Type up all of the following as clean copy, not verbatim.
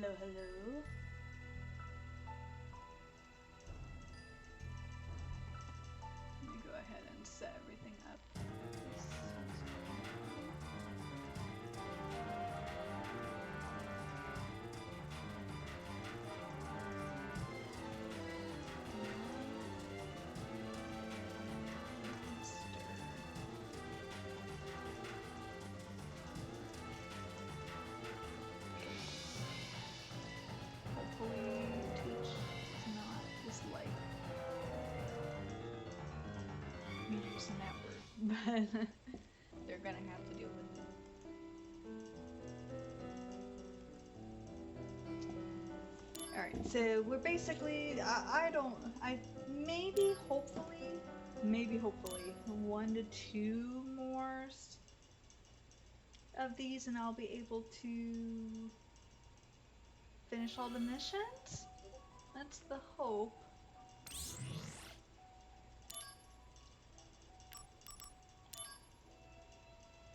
Hello, hello. Let me go ahead and set everything up. Hopefully Twitch does not dislike me using that word, but they're gonna have to deal with it. Alright, so we're basically, maybe, hopefully, 1 to 2 more of these and I'll be able to finish all the missions? That's the hope.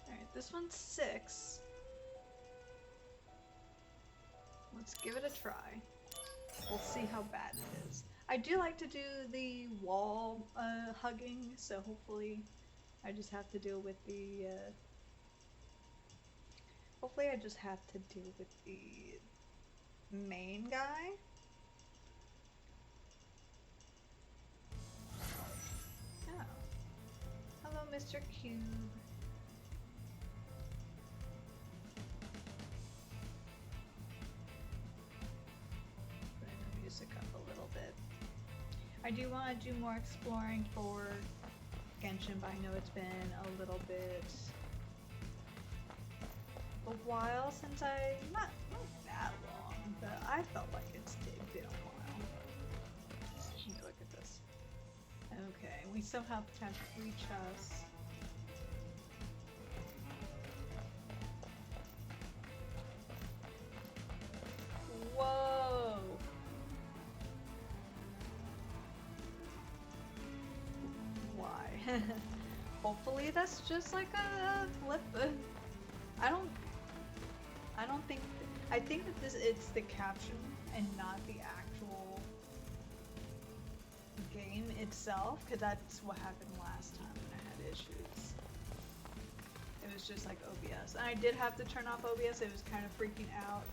Alright, this one's 6. Let's give it a try. We'll see how bad it is. I do like to do the wall hugging, so hopefully I just have to deal with the hopefully I just have to deal with the main guy. Oh. Hello, Mr. Cube. Bring the music up a little bit. I do want to do more exploring for Genshin, but I know it's been a little bit a while since not that long, but I felt like it's been a while. Let me look at this. Okay, we somehow have 3 chests. Whoa! Why? Hopefully that's just like a flip. I don't think. I think that it's the caption and not the actual game itself, because that's what happened last time when I had issues. It was just like OBS. And I did have to turn off OBS. It was kind of freaking out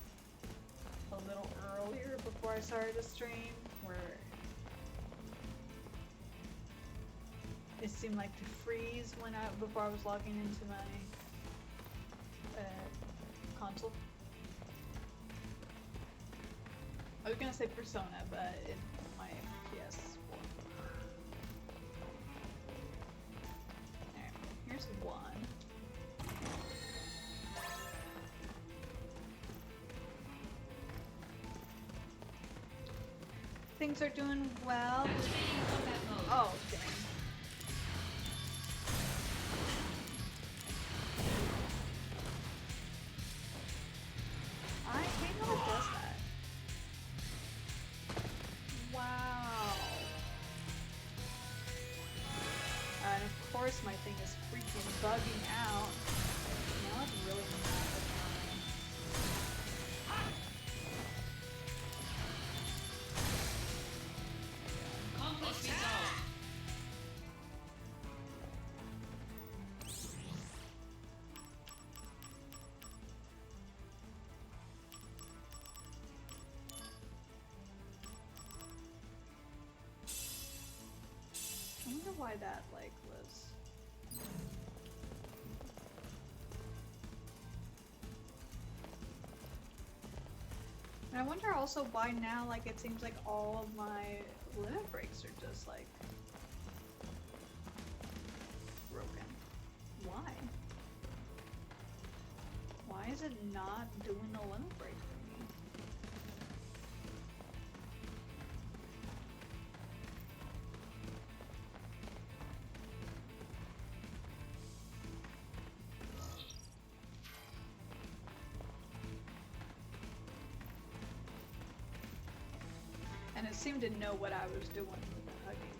a little earlier before I started the stream, where it seemed like to freeze before I was logging into my console. I was gonna say Persona, but my PS4. Alright, here's 1. Things are doing well. Oh, dang. I hate how it does that. Wow. And of course my thing is freaking bugging out. Now it's really not the time. Conflict resolved. I wonder why that like was. And I wonder also why now like it seems like all of my limit breaks are just like broken. Why? Why is it not doing the limit break for me? And it seemed to know what I was doing with the hugging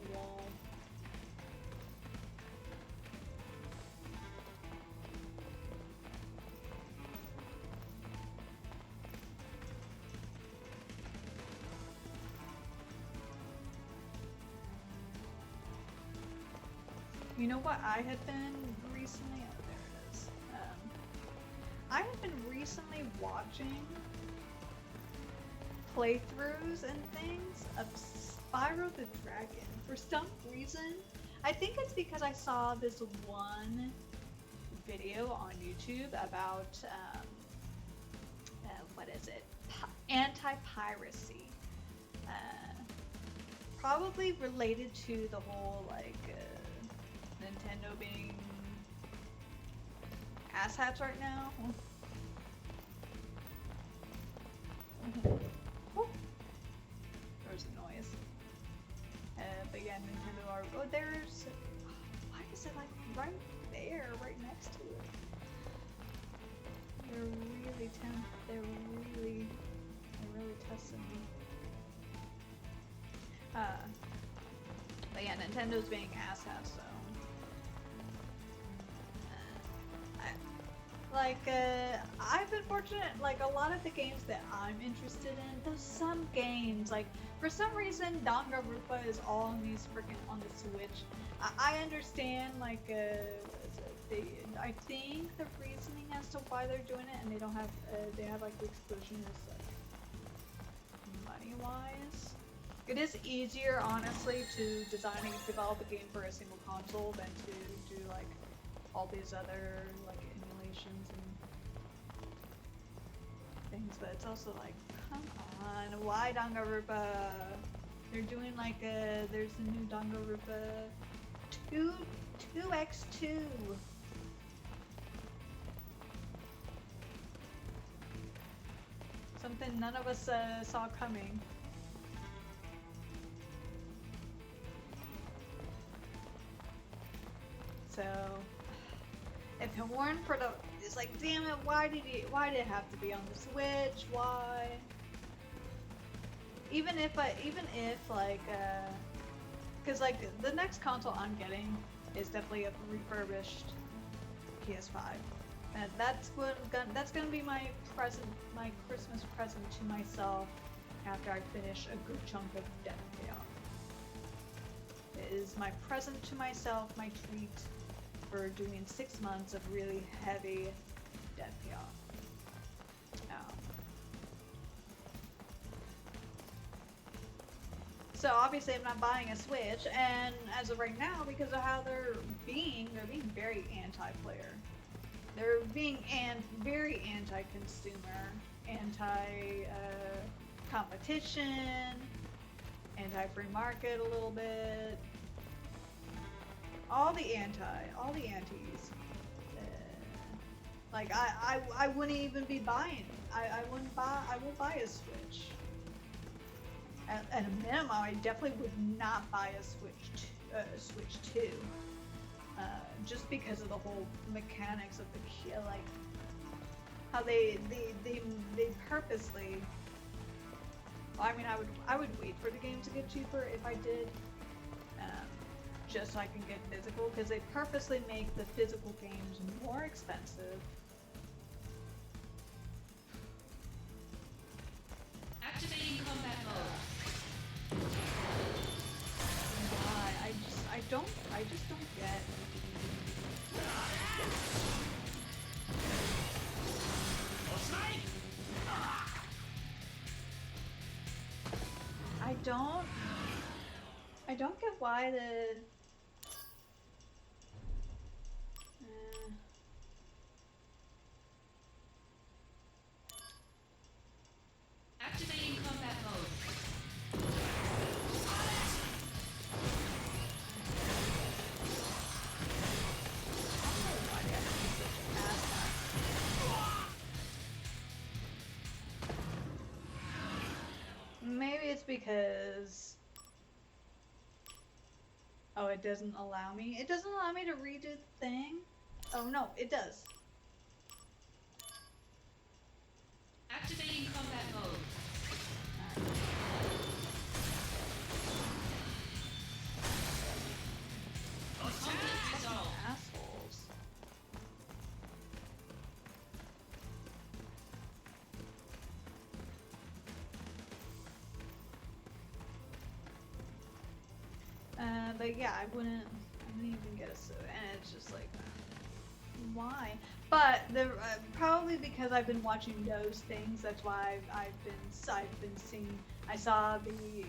the wall. You know what I had been recently? Oh, there it is. I have been recently watching playthroughs and things of Spyro the Dragon. For some reason, I think it's because I saw this one video on YouTube about, what is it? Anti-piracy. Probably related to the whole, like, Nintendo being asshats right now. There's a noise. But yeah, Nintendo are. Oh, there's. Why is it like right there, right next to it? They're really testing me. But yeah, Nintendo's being asshats, so. I've been fortunate, like, a lot of the games that I'm interested in, there's some games, like, for some reason, Danganronpa is all on these freaking, on the Switch. I understand, like, I think the reasoning as to why they're doing it, and they don't have, they have, like, the exclusion is, like, money-wise. It is easier, honestly, to develop a game for a single console than to do, like, all these other, like, emulations and things, but it's also like, come on, why Danganronpa? They're doing like there's a new Danganronpa 2x2. Something none of us saw coming. So, if it weren't for the, it's like, damn it, why did it have to be on the Switch? Why? Even if like, cause like the next console I'm getting is definitely a refurbished PS5, and that's gonna be my Christmas present to myself after I finish a good chunk of Death Chaos. It is my present to myself, my treat for doing 6 months of really heavy Death Chaos. So obviously I'm not buying a Switch, and as of right now, because of how they're being very anti-player. They're being very anti-consumer, anti-competition, anti-free market a little bit. All the antis. Like I wouldn't even be buying. I won't buy a Switch. At a minimum, I definitely would not buy a Switch 2. Just because of the whole mechanics of the like how they purposely. I mean, I would wait for the game to get cheaper if I did. Just so I can get physical, because they purposely make the physical games more expensive. Activating combat mode. Why? I just don't get. I don't get why the. Activating combat mode. Maybe it's because. Oh, it doesn't allow me. It doesn't allow me to redo the thing. Oh no, it does. Activating combat mode. Conflict resolved. Assholes. But yeah, I wouldn't even get a and it's just like, why? But probably because I've been watching those things, that's why I've been seeing. I saw the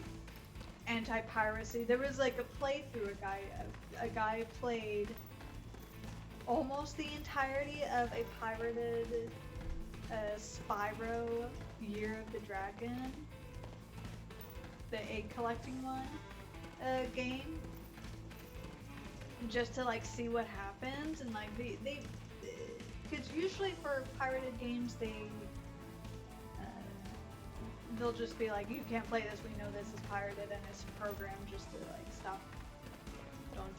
anti-piracy. There was like a playthrough. A guy played almost the entirety of a pirated Spyro Year of the Dragon, the egg collecting one, game, just to like see what happens. And like because usually for pirated games they'll just be like, you can't play this, we know this is pirated, and it's programmed just to like stop. Don't.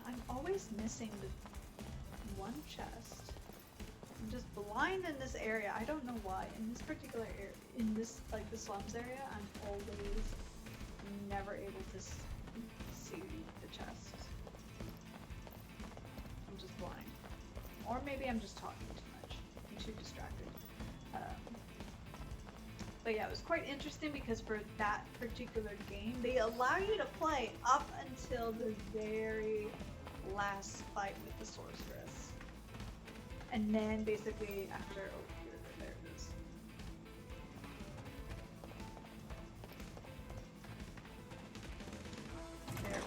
I'm always missing the one chest. I'm just blind in this area. I don't know why. In this particular area, in this like the slums area, I'm always never able to see the chest. I'm just blind. Or maybe I'm just talking too much. I'm too distracted. But yeah, it was quite interesting because for that particular game, they allow you to play up until the very last fight with the sorceress. And then basically after, oh, there it is. There we go.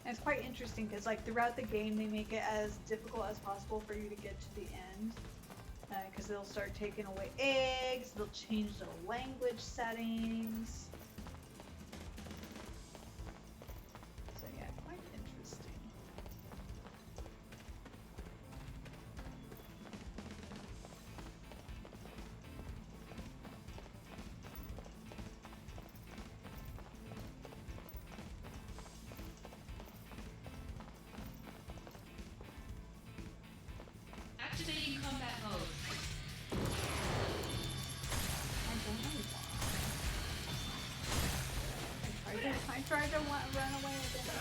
And it's quite interesting because like throughout the game they make it as difficult as possible for you to get to the end. Because they'll start taking away eggs, they'll change the language settings. So yeah, quite interesting. Activating combat mode. I don't know why. I tried to run away again.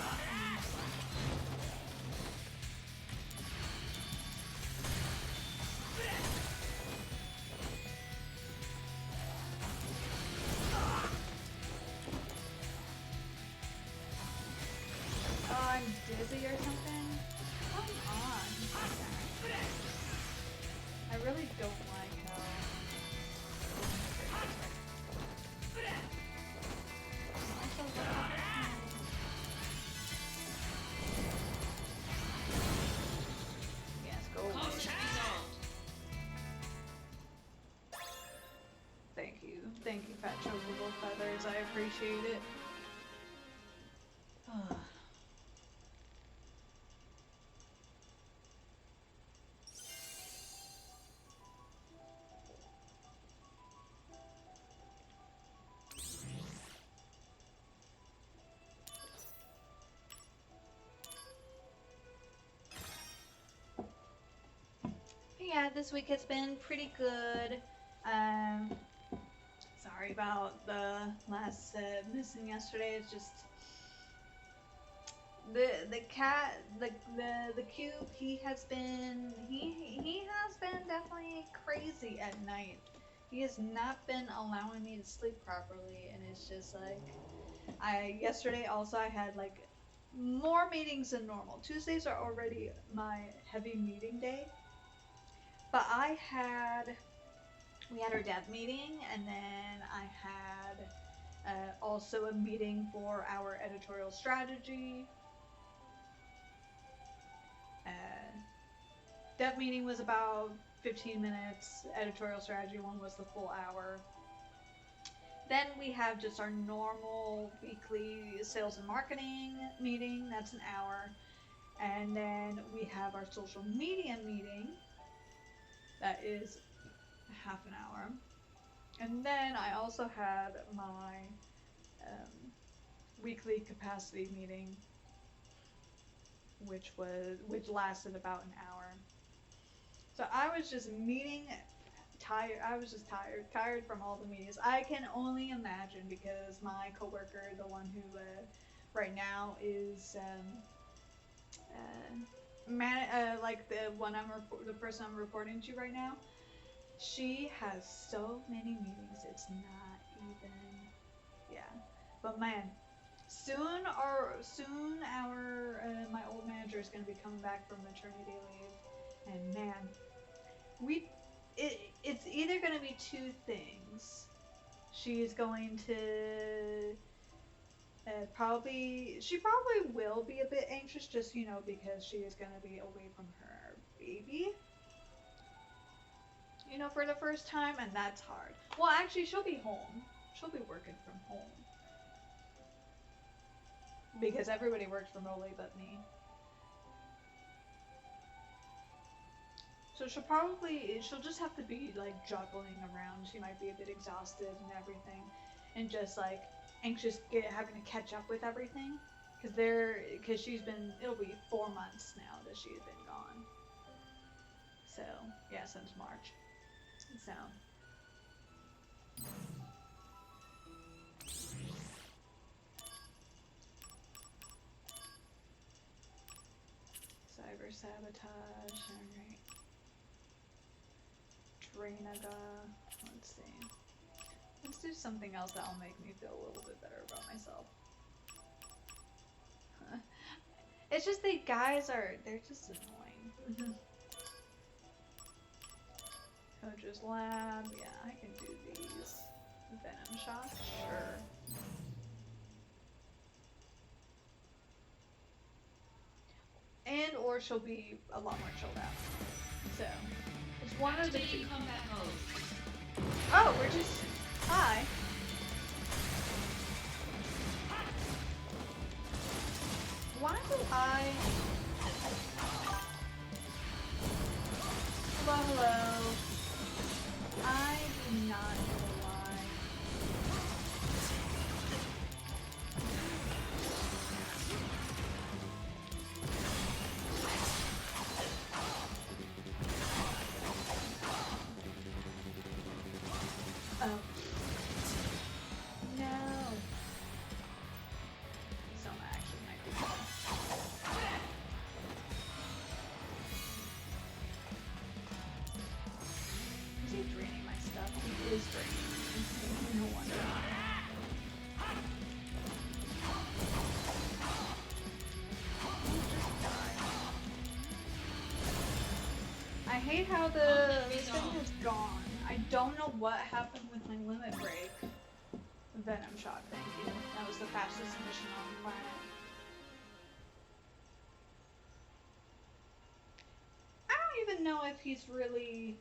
Oh, I'm dizzy or something? Come on. I really don't like how... Yes, go away. Conflict resolved. Thank you. Thank you, Fat Chocobo Feathers. I appreciate it. Yeah, this week has been pretty good. Sorry about the last missing yesterday. It's just the cat, the cube. He has been definitely crazy at night. He has not been allowing me to sleep properly, and it's just like yesterday also I had like more meetings than normal. Tuesdays are already my heavy meeting day. But we had our dev meeting, and then I had also a meeting for our editorial strategy. Dev meeting was about 15 minutes, editorial strategy one was the full hour. Then we have just our normal weekly sales and marketing meeting, that's an hour. And then we have our social media meeting, that is half an hour. And then I also had my weekly capacity meeting, which lasted about an hour. So I was just tired. I was just tired from all the meetings. I can only imagine because my coworker, the one who right now is like the person I'm reporting to right now. She has so many meetings. It's not even. Yeah, but man, soon my old manager is going to be coming back from maternity leave, and man, it's either going to be two things. She's going to she probably will be a bit anxious, just because she is going to be away from her baby, for the first time, and that's hard. Well, actually, she'll be home. She'll be working from home because everybody works remotely but me. So she'll just have to be like juggling around. She might be a bit exhausted and everything, and just like anxious having to catch up with everything, because it'll be 4 months now that she's been gone. So yeah, since March. So cyber sabotage. All right. Drainaga. Let's see. Let's do something else that'll make me feel a little bit better about myself. It's just they're just annoying. Coach's lab. Yeah, I can do these. Venom shock. Sure. Or she'll be a lot more chilled out. So it's one of the two. Combat mode. Oh, we're just hi. Why do I? Hello. I do not know why. Oh. No. Some action might be fun. Is he draining my stuff? He is draining. No wonder. I hate how the thing is gone. I don't know what happened with my limit break. Venom shot, thank you. That was the fastest mission on the planet. I don't even know if he's really...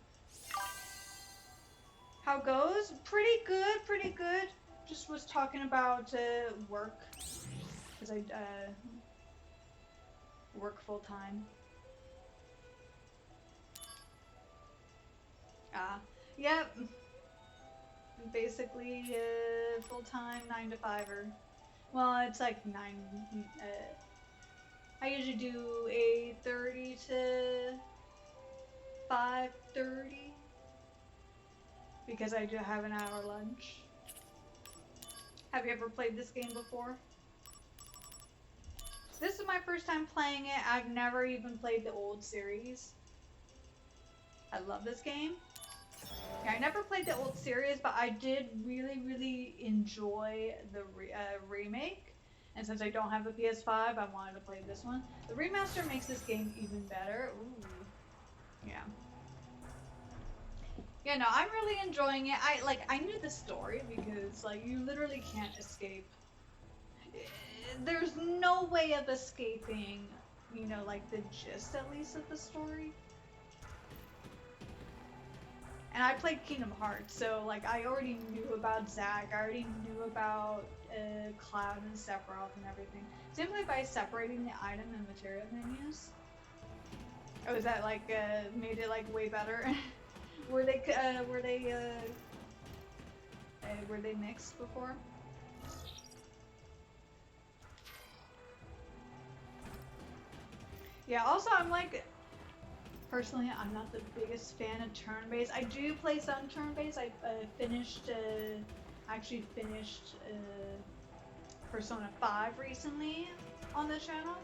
How goes? Pretty good, pretty good. Just was talking about work. Because I work full time. Yep. Basically, full-time 9 to 5-er. Well, it's like 9, I usually do 8:30 to 5:30. Because I do have an hour lunch. Have you ever played this game before? This is my first time playing it. I've never even played the old series. I love this game. Yeah, I never played the old series, but I did really, really enjoy the remake. And since I don't have a PS5, I wanted to play this one. The remaster makes this game even better. Ooh. Yeah. Yeah, no, I'm really enjoying it. I knew the story because, like, you literally can't escape. There's no way of escaping, like, the gist, at least, of the story. And I played Kingdom Hearts, so, like, I already knew about Zack, I already knew about Cloud and Sephiroth and everything. Simply by separating the item and material menus. Oh, is that, like, made it, like, way better? Were they mixed before? Yeah, also I'm like, personally, I'm not the biggest fan of turn-based. I do play some turn-based. I actually finished Persona 5 recently on the channel,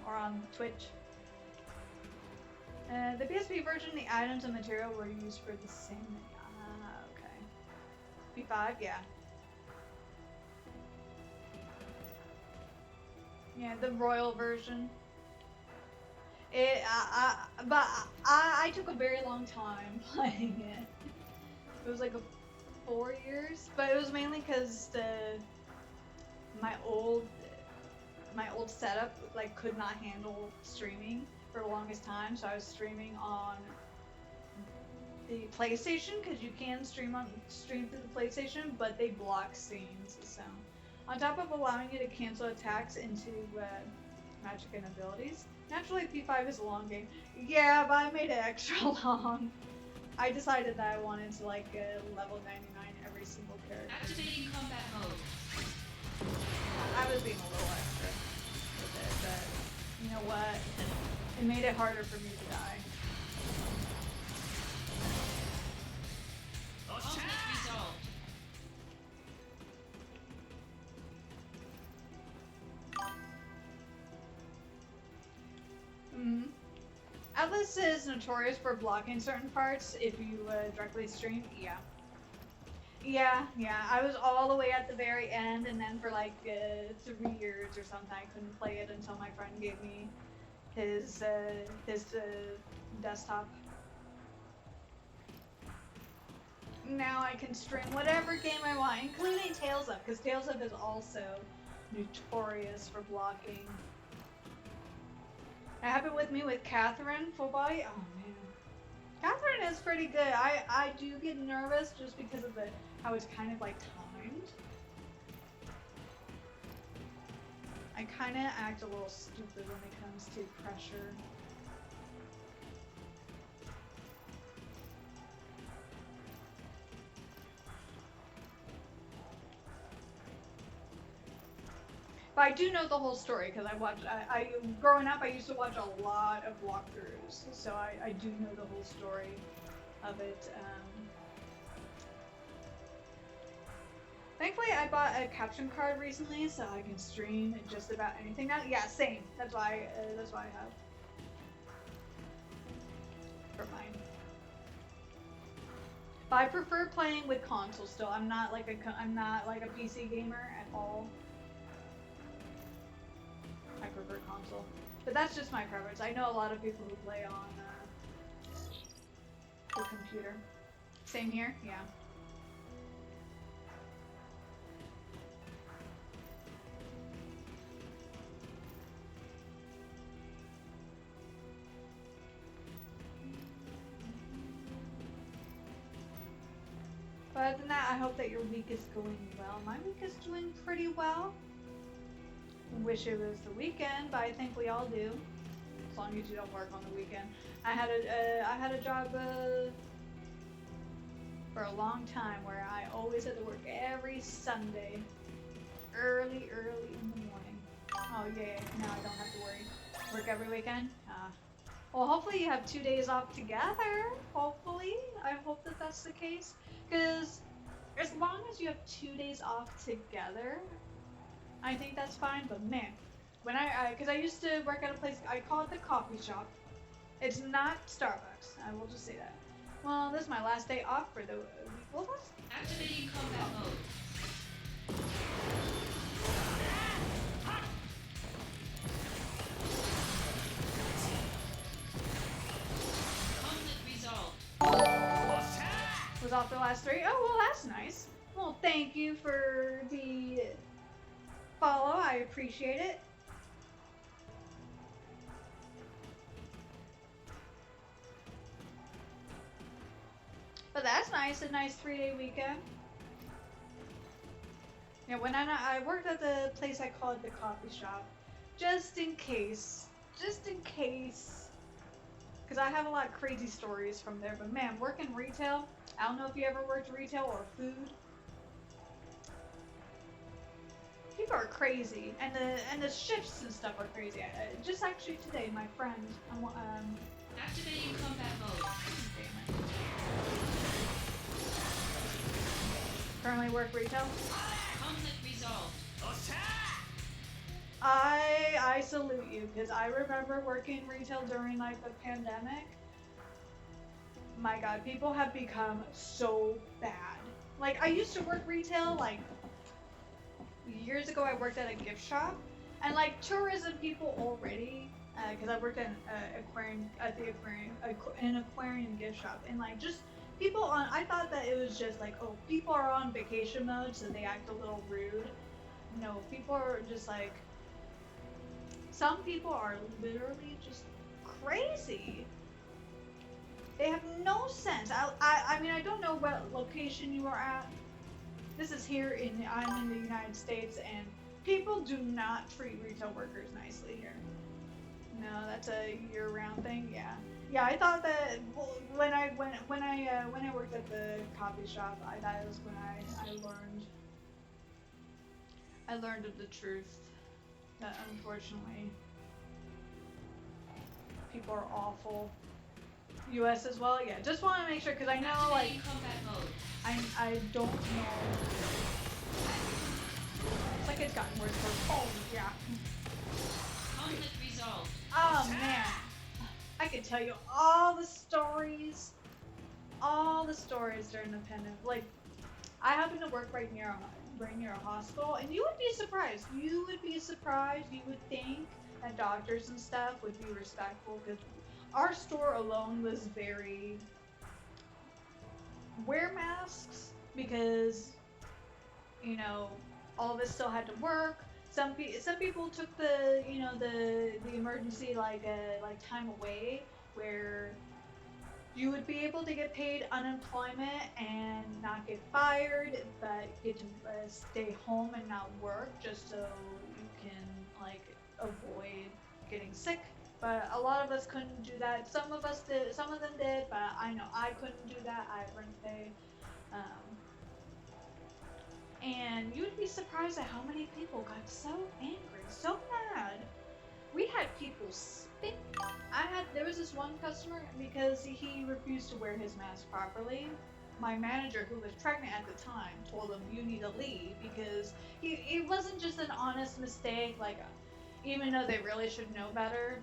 or on Twitch. The PSP version, the items and material were used for the same. Okay. P5, yeah. Yeah, the royal version. I took a very long time playing it. It was like 4 years, but it was mainly because my old my old setup like could not handle streaming for the longest time, so I was streaming on the PlayStation because you can stream through the PlayStation, but they block scenes. So, on top of allowing you to cancel attacks into magic and abilities, naturally P5 is a long game. Yeah, but I made it extra long. I decided that I wanted to like level 99 every single character. Activating combat mode. I was being a little extra with it, but you know what? It made it harder for me to die. Conflict resolved. Atlas is notorious for blocking certain parts if you directly stream. Yeah. I was all the way at the very end, and then for like 3 years or something, I couldn't play it until my friend gave me his desktop. Now I can stream whatever game I want, including Tales of, because Tales of is also notorious for blocking. It happened with me with Catherine, full body. Oh man, Catherine is pretty good. I do get nervous just because of how it's kind of like timed. I kind of act a little stupid when it comes to pressure. But I do know the whole story because I growing up I used to watch a lot of walkthroughs, so I do know the whole story of it. Thankfully, I bought a caption card recently, so I can stream just about anything now. Yeah, same. That's why I have for mine. But I prefer playing with console still. I'm not like a PC gamer at all. I prefer console, but that's just my preference. I know a lot of people who play on the computer. Same here, yeah. But other than that, I hope that your week is going well. My week is doing pretty well. Wish it was the weekend, but I think we all do. As long as you don't work on the weekend. I had a job for a long time where I always had to work every Sunday, early in the morning. Oh yeah, now I don't have to worry. Work every weekend. Well, hopefully you have 2 days off together. Hopefully, I hope that that's the case. Because as long as you have 2 days off together, I think that's fine. But man, when because I used to work at a place, I call it the coffee shop. It's not Starbucks. I will just say that. Well, this is my last day off for the week. Well, that's Activating combat mode. Conflict resolved. was off the last 3. Oh, well, that's nice. Well, thank you for the follow. I appreciate it. But that's nice, a nice 3-day weekend. Yeah, when I worked at the place I called the coffee shop, just in case. Because I have a lot of crazy stories from there. But man, working retail, I don't know if you ever worked retail or food. People are crazy, and the shifts and stuff are crazy. Just actually today, my friend, Activating combat mode. damn it. Currently work retail. Conflict resolved. I salute you, because I remember working retail during like the pandemic. My God, people have become so bad. Like, I used to work retail like years ago. I worked at a gift shop, and like tourism people already, because I worked at an aquarium gift shop, and like just people on. I thought that it was just like, oh, people are on vacation mode, so they act a little rude. No, people are just like, some people are literally just crazy. They have no sense. I mean, I don't know what location you are at. This is here I'm in the United States, and people do not treat retail workers nicely here. No, that's a year-round thing. Yeah, yeah. I thought that when I worked at the coffee shop, that was when I learned of the truth that unfortunately people are awful. U.S. as well. Yeah, just want to make sure, because I know like Activating combat mode. I don't know. It's like it's gotten worse. Oh yeah. Conflict resolved. Oh man, I could tell you all the stories during the pandemic. Like, I happen to work right near a hospital, and you would be surprised. You would think that doctors and stuff would be respectful, because our store alone was very wear masks, because all of us still had to work. Some people took the emergency like time away, where you would be able to get paid unemployment and not get fired, but get to stay home and not work, just so you can like avoid getting sick. But a lot of us couldn't do that. Some of us did. Some of them did, but I know I couldn't do that. I had rent to pay. And you would be surprised at how many people got so angry, so mad. We had people spit. There was this one customer, because he refused to wear his mask properly. My manager, who was pregnant at the time, told him, you need to leave, because it wasn't just an honest mistake. Like, even though they really should know better,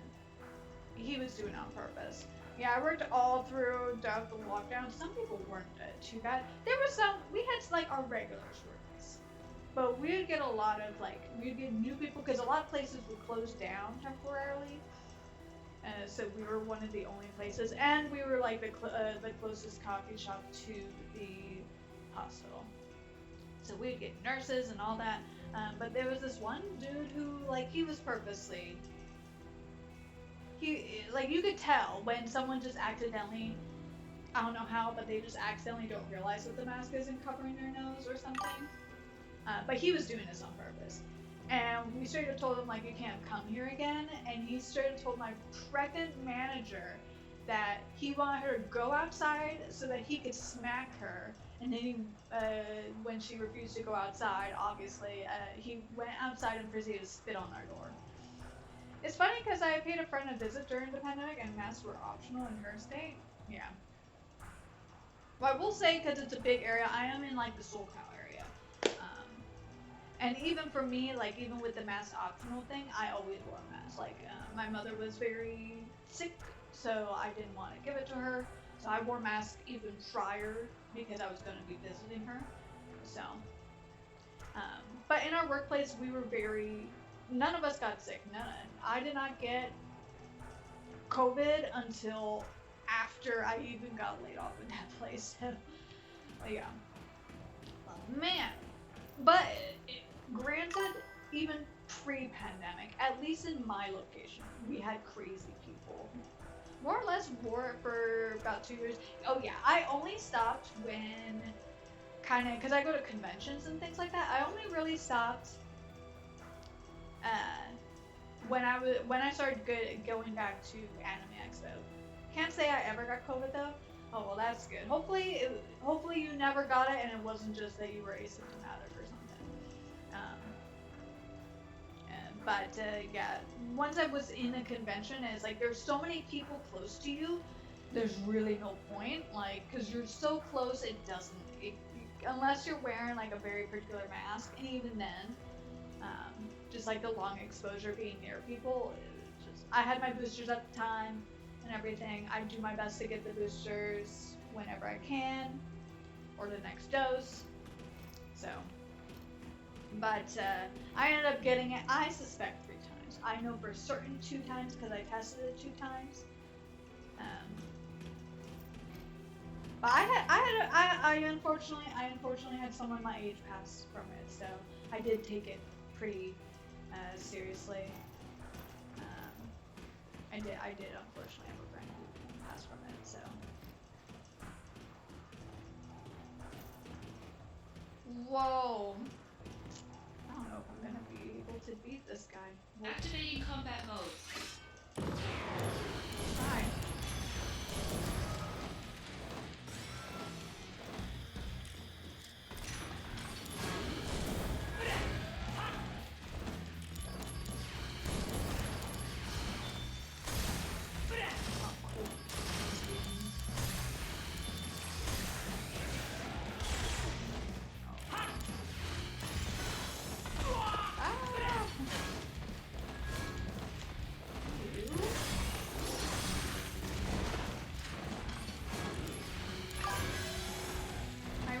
he was doing it on purpose. Yeah, I worked all throughout the lockdown. Some people weren't too bad. There were some, we had like our regulars were nice. But we would get a lot of we'd get new people, because a lot of places would close down temporarily. So we were one of the only places, and we were like the closest coffee shop to the hospital. So we'd get nurses and all that. But there was this one dude who, he was purposely, you could tell when someone just accidentally, I don't know how, but they just accidentally don't realize that the mask isn't covering their nose or something. But he was doing this on purpose. And we straight up told him, you can't come here again. And he straight up told my pregnant manager that he wanted her to go outside so that he could smack her. And then when she refused to go outside, obviously, he went outside and proceeded to spit on our door. It's funny, because I paid a friend a visit during the pandemic, and masks were optional in her state. Yeah. Well, I will say, because it's a big area, I am in, the SoCal area. And even for me, even with the mask optional thing, I always wore a mask. My mother was very sick, so I didn't want to give it to her. So I wore masks even prior, because I was going to be visiting her. So, but in our workplace, we were none of us got sick. I did not get COVID until after I even got laid off in that place. So, yeah. Man. But granted, even pre-pandemic, at least in my location, we had crazy people. More or less wore it for about 2 years. Oh yeah, I only stopped when because I go to conventions and things like that. I only really stopped when I started going back to Anime Expo. Can't say I ever got COVID though. Oh well, that's good. Hopefully you never got it, and it wasn't just that you were asymptomatic or something. But yeah, once I was in a convention, it's like there's so many people close to you. There's really no point, like, because you're so close, it doesn't. Unless you're wearing like a very particular mask, and even then, just like the long exposure being near people. Just I had my boosters at the time and everything. I do my best to get the boosters whenever I can, or the next dose. So, but I ended up getting it. I suspect 3 times. I know for certain 2 times because I tested it 2 times. But I unfortunately had someone my age pass from it, so I did take it pretty seriously. I did unfortunately have a friend who passed from it, so. Whoa! I don't know if I'm gonna be able to beat this guy. Activating combat mode. Try.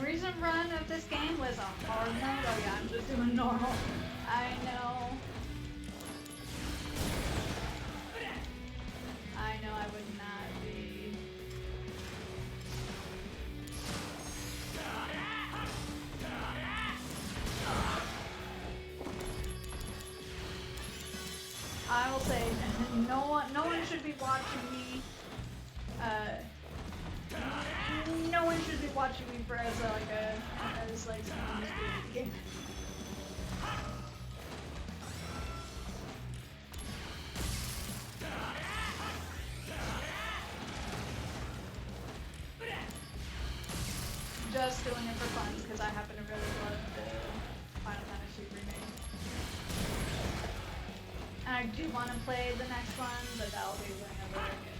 Recent run of this game was a hard mode. Oh yeah, I'm just doing normal. I know. I know I would not be. I will say, no one should be watching me. No one should be watching me for as someone who's good at the game. Just doing it for fun because I happen to really love the Final Fantasy remake. And I do want to play the next one, but that'll be whenever I get.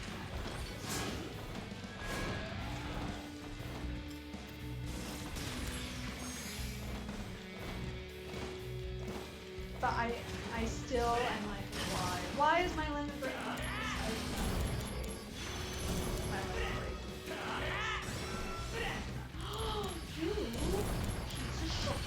But I still am like, why? Why is my limit breaking? My limit breaking. You piece of shit.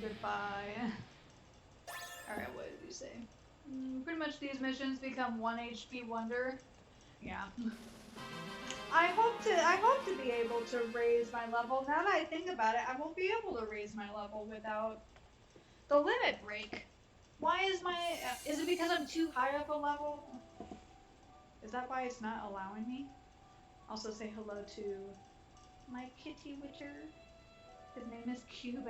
Goodbye. Alright, what did you say? Pretty much these missions become 1 HP wonder. Yeah. I hope to be able to raise my level. Now that I think about it, I won't be able to raise my level without the limit break. Why is my... is it because I'm too high up a level? Is that why it's not allowing me? Also say hello to my kitty witcher. His name is Cube.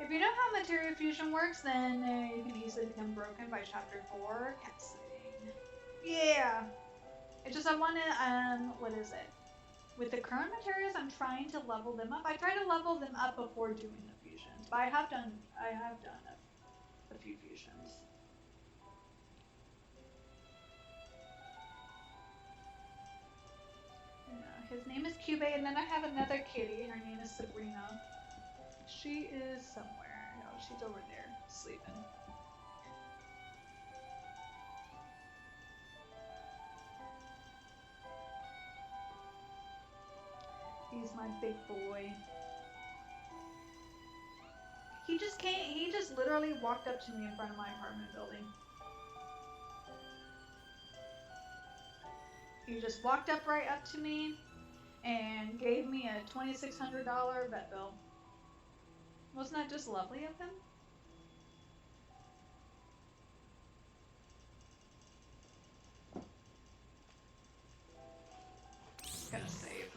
If you know how materia fusion works, then you can easily become broken by chapter 4, Casting. Yeah! It's just I wanna, what is it? With the current materials, I'm trying to level them up. I try to level them up before doing the fusions, but I have done a few fusions. Yeah, his name is Cube, and then I have another kitty. Her name is Sabrina. She is somewhere. No, she's over there, sleeping. He's my big boy. He just can't, he just literally walked up to me in front of my apartment building. He just walked up right up to me and gave me a $2,600 vet bill. Wasn't that just lovely of him? Gonna save.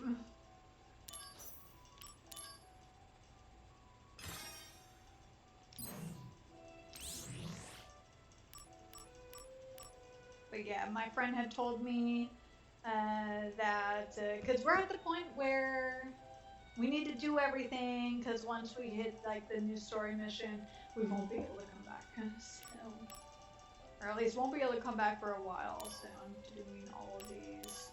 But yeah, my friend had told me that, because we're at the point where we need to do everything, because once we hit like the new story mission, we won't be able to come back. So, or at least won't be able to come back for a while, so I'm doing all of these.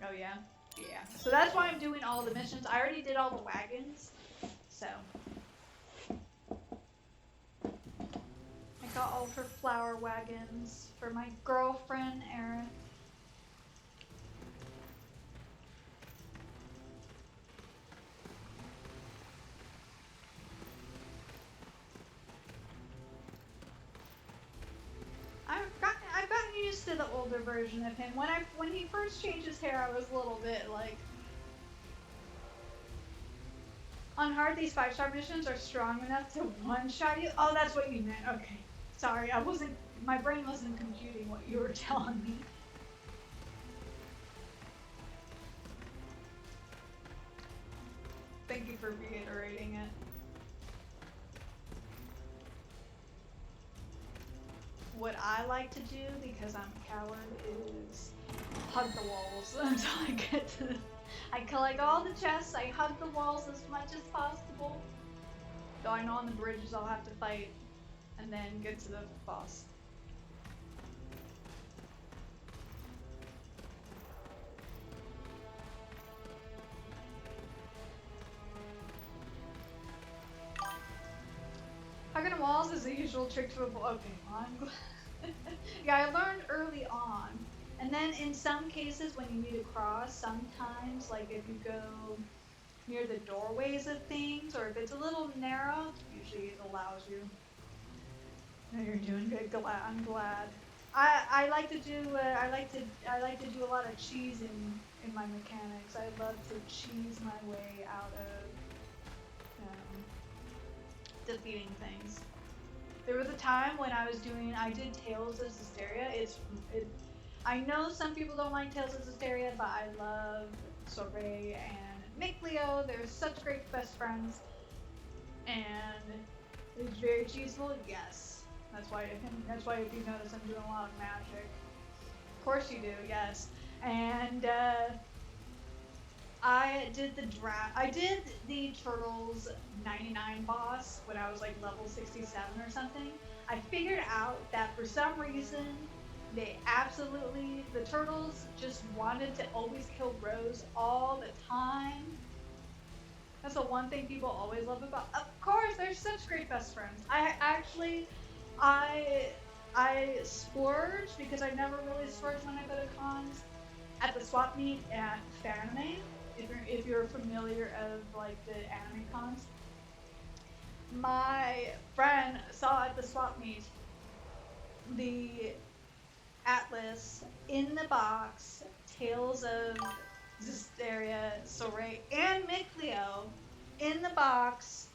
Oh yeah? Yeah. So that's why I'm doing all the missions. I already did all the wagons, so. I got all her flower wagons for my girlfriend, Erin. I've gotten used to the older version of him. When he first changed his hair, I was a little bit like. On hard, these 5-star missions are strong enough to one-shot you. Oh, that's what you meant. Okay, sorry, my brain wasn't computing what you were telling me. Thank you for reiterating it. What I like to do, because I'm a coward, is hug the walls until I get to. I collect all the chests, I hug the walls as much as possible. Though I know on the bridges I'll have to fight and then get to the boss. Hugging the walls is the usual trick to avoid. Okay, I'm glad. Yeah, I learned early on. And then in some cases when you need to cross, sometimes like if you go near the doorways of things, or if it's a little narrow, usually it allows you. No, you're doing good. I'm glad. I like to do I like to do a lot of cheesing in my mechanics. I love to cheese my way out of defeating things. There was a time when I did Tales of Hysteria. I know some people don't like Tales of Hysteria, but I love Sorbet and Micleo. They're such great best friends. And it's very cheeseful, yes. That's why if you notice I'm doing a lot of magic. Of course you do, yes. And I did the Turtles 99 boss when I was like level 67 or something. I figured out that for some reason the Turtles just wanted to always kill Rose all the time. That's the one thing people always love about. Of course, they're such great best friends. I splurge because I never really splurge when I go to cons at the swap meet at Fanime. If you're familiar of like the anime cons, my friend saw at the swap meet the Atlas in the box, Tales of Hysteria, Soray, and Micleo in the box,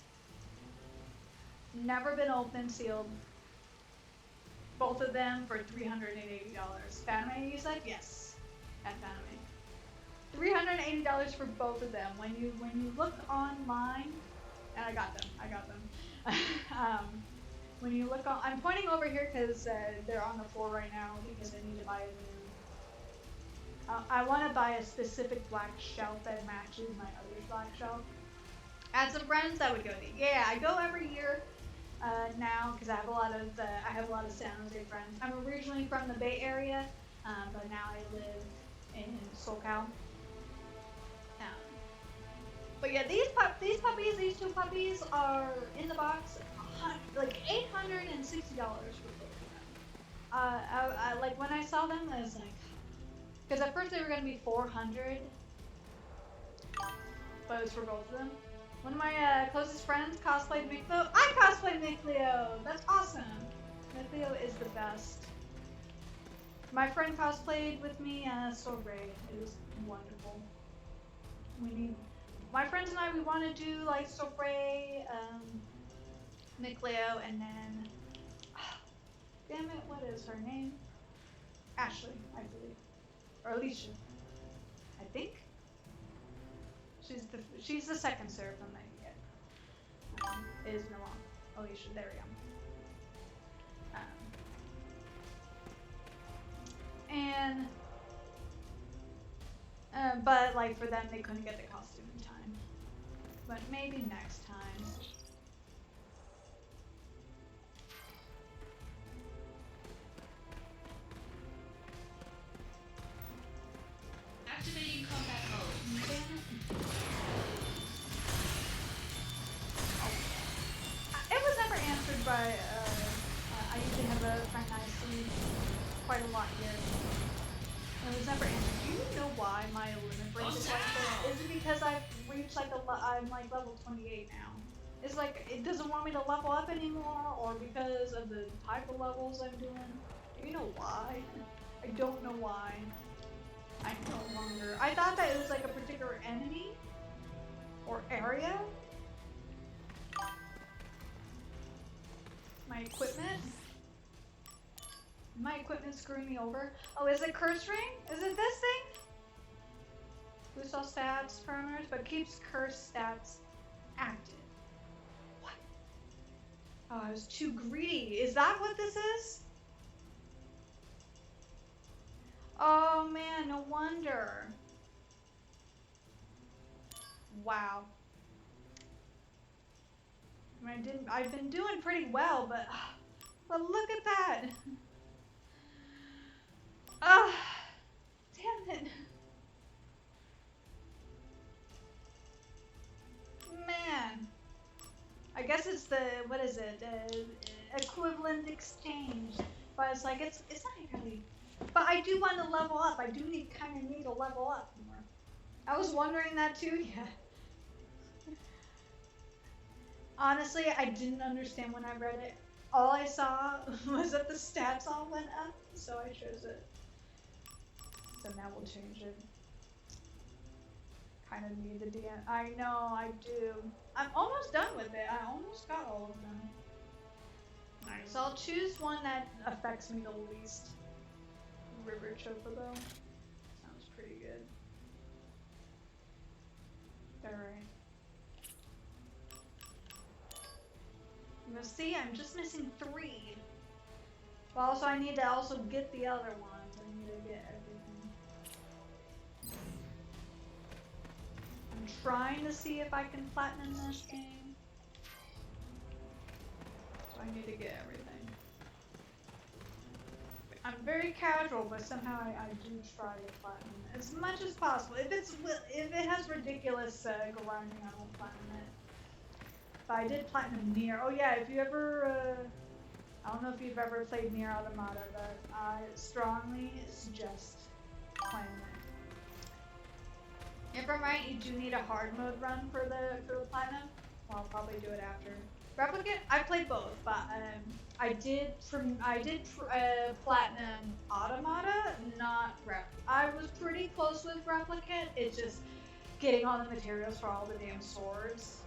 never been opened, sealed. Both of them for $380. Fanime, you said? Yes, at Fanime. $380 for both of them. When you look online, and I got them. When you look on, I'm pointing over here because they're on the floor right now because I need to buy a new. I want to buy a specific black shelf that matches my other black shelf. I had some friends that would go to. Yeah, I go every year now because I have a lot of San Jose friends. I'm originally from the Bay Area, but now I live in SoCal. But yeah, these puppies, these two puppies are in the box, like $860 for both of them. I like when I saw them, I was like, because at first they were gonna be 400, but it was for both of them. One of my closest friends cosplayed McLeo. I cosplayed McLeo. That's awesome. McLeo is the best. My friend cosplayed with me Sorbet. It was wonderful. My friends and I, we want to do like Sorbet, McLeo, and then, damn it, what is her name? Ashley, I believe, or Alicia, I think. She's the second seraphim that you get. Is Milan. Alicia, there we go. But like for them, they couldn't get the costume in time. But maybe next time. Activating combat mode. It was never answered by, I usually have a friend I see quite a lot here. It was never answered. Do you know why my limit break is like this? Is it because I've reached like I'm like level 28 now? It's like, it doesn't want me to level up anymore, or because of the type of levels I'm doing? Do you know why? I don't know why. I no longer. I thought that it was like a particular enemy or area. My equipment. My equipment's screwing me over. Oh, is it curse ring? Is it this thing? Boosts all stats, parameters, but keeps curse stats active. What? Oh, I was too greedy. Is that what this is? Oh man, no wonder. Wow. I mean, I've been doing pretty well, but look at that. Ah, damn it. Man. I guess it's the, what is it, equivalent exchange. But it's like, it's not really, but I do want to level up. I do kind of need to level up more. I was wondering that too, yeah. Honestly, I didn't understand when I read it. All I saw was that the stats all went up, so I chose it. So now we'll change it. Kind of need the DM. I know, I do. I'm almost done with it. I almost got all of them. Alright, so I'll choose one that affects me the least. River Chocobo. Sounds pretty good. Alright. Now see, I'm just missing 3. Well, also I need to also get the other ones. I need to get everything. I'm trying to see if I can platinum this game. So I need to get everything. I'm very casual, but somehow I do try to platinum it as much as possible. If it has ridiculous grinding, I won't platinum it. But I did platinum Nier. Oh yeah, if you ever, I don't know if you've ever played Nier Automata, but I strongly suggest playing it. If I'm right, you do need a hard mode run for the platinum. Well, I'll probably do it after. Replicant, I played both, but I did platinum Automata, not Rep. I was pretty close with Replicant. It's just getting all the materials for all the damn swords.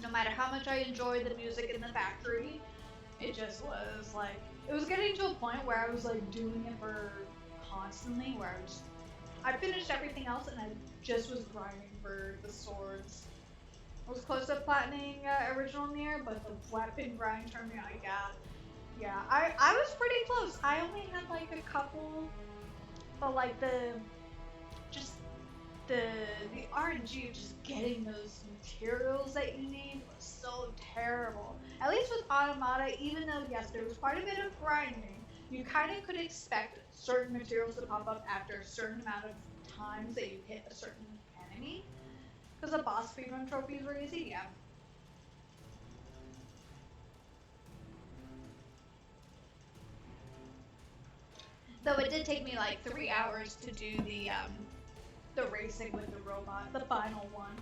No matter how much I enjoyed the music in the factory, it just was like, it was getting to a point where I was like doing it for constantly, where I finished everything else and I just was grinding for the swords. I was close to platinum original Nier, but the weapon grind turned me out. Yeah, I was pretty close. I only had like a couple, but like the RNG of just getting those materials that you need was so terrible. At least with Automata, even though yes, there was quite a bit of grinding, you kind of could expect certain materials to pop up after a certain amount of times that you hit a certain enemy. Because the boss speedrun trophies were easy, yeah. Though it did take me like 3 hours to do the racing with the robot, the final one,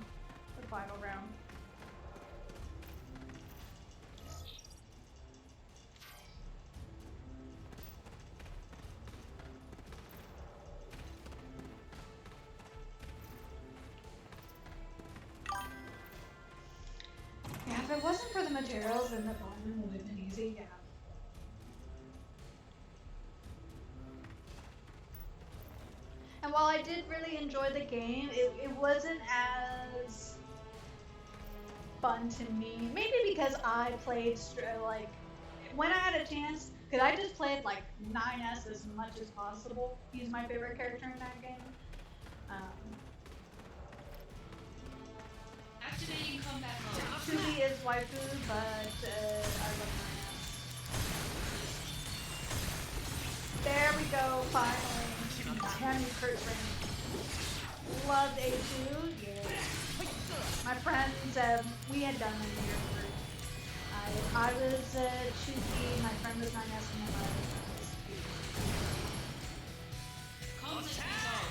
the final round. Yeah, if it wasn't for the materials, then the bonding would have been easy, yeah. And while I did really enjoy the game, it wasn't as fun to me. Maybe because I played, like, when I had a chance, because I just played, like, 9S as much as possible. He's my favorite character in that game. Activating combat mode. 2B is waifu, but I love 9S. There we go, finally. Damn you, Kurt Ring. Loved A2, yeah. My friends, we had done a year group. I was 2B, my friend was 9S, and then I was Conflict resolved.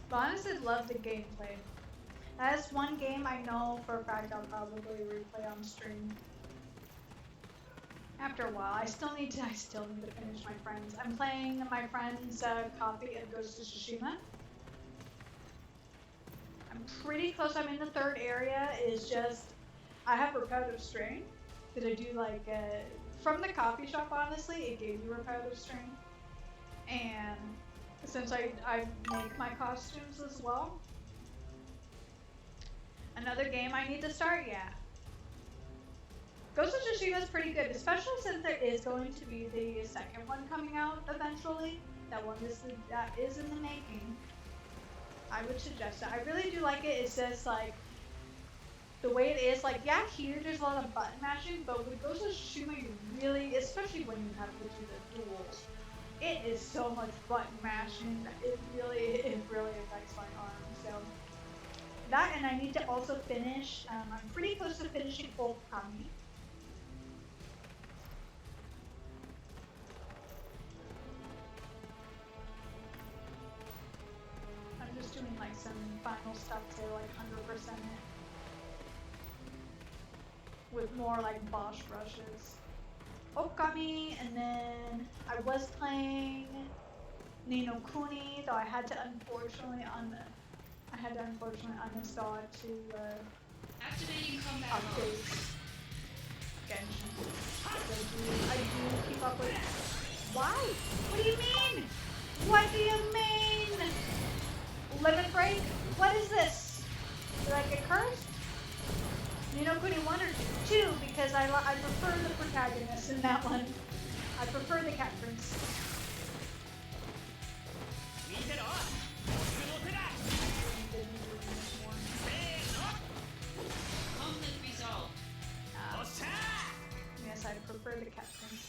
But honestly, love the gameplay. That's one game I know for a fact I'll probably replay on stream. After a while, I still need to finish my friends. I'm playing my friend's copy of Ghost of Tsushima. I'm pretty close. I'm in the third area. Is just I have repetitive strain because I do like from the coffee shop. Honestly, it gave me repetitive strain, and since I make my costumes as well. Another game I need to start, yeah. Ghost of Tsushima is pretty good, especially since there is going to be the second one coming out eventually. That is in the making. I would suggest it. I really do like it. It's just like the way it is. Like, yeah, here there's a lot of button mashing, but with Ghost of Tsushima, you really, especially when you have to do the duels, it is so much button mashing. It really affects my arm. So that, and I need to also finish. I'm pretty close to finishing Okami. I'm just doing like some final stuff to like 100% it with more like boss rushes. Okami, and then I was playing Ni no Kuni, though I had to unfortunately uninstall it to Activating combat update mode. Genshin. I do keep up with. Why? What do you mean? What do you mean? Limit break? What is this? Did I get cursed? Ni no Kuni 1 or 2? Because I prefer the protagonist in that one. I prefer the cat prince. Conflict resolved. Yes, I prefer the cat prince.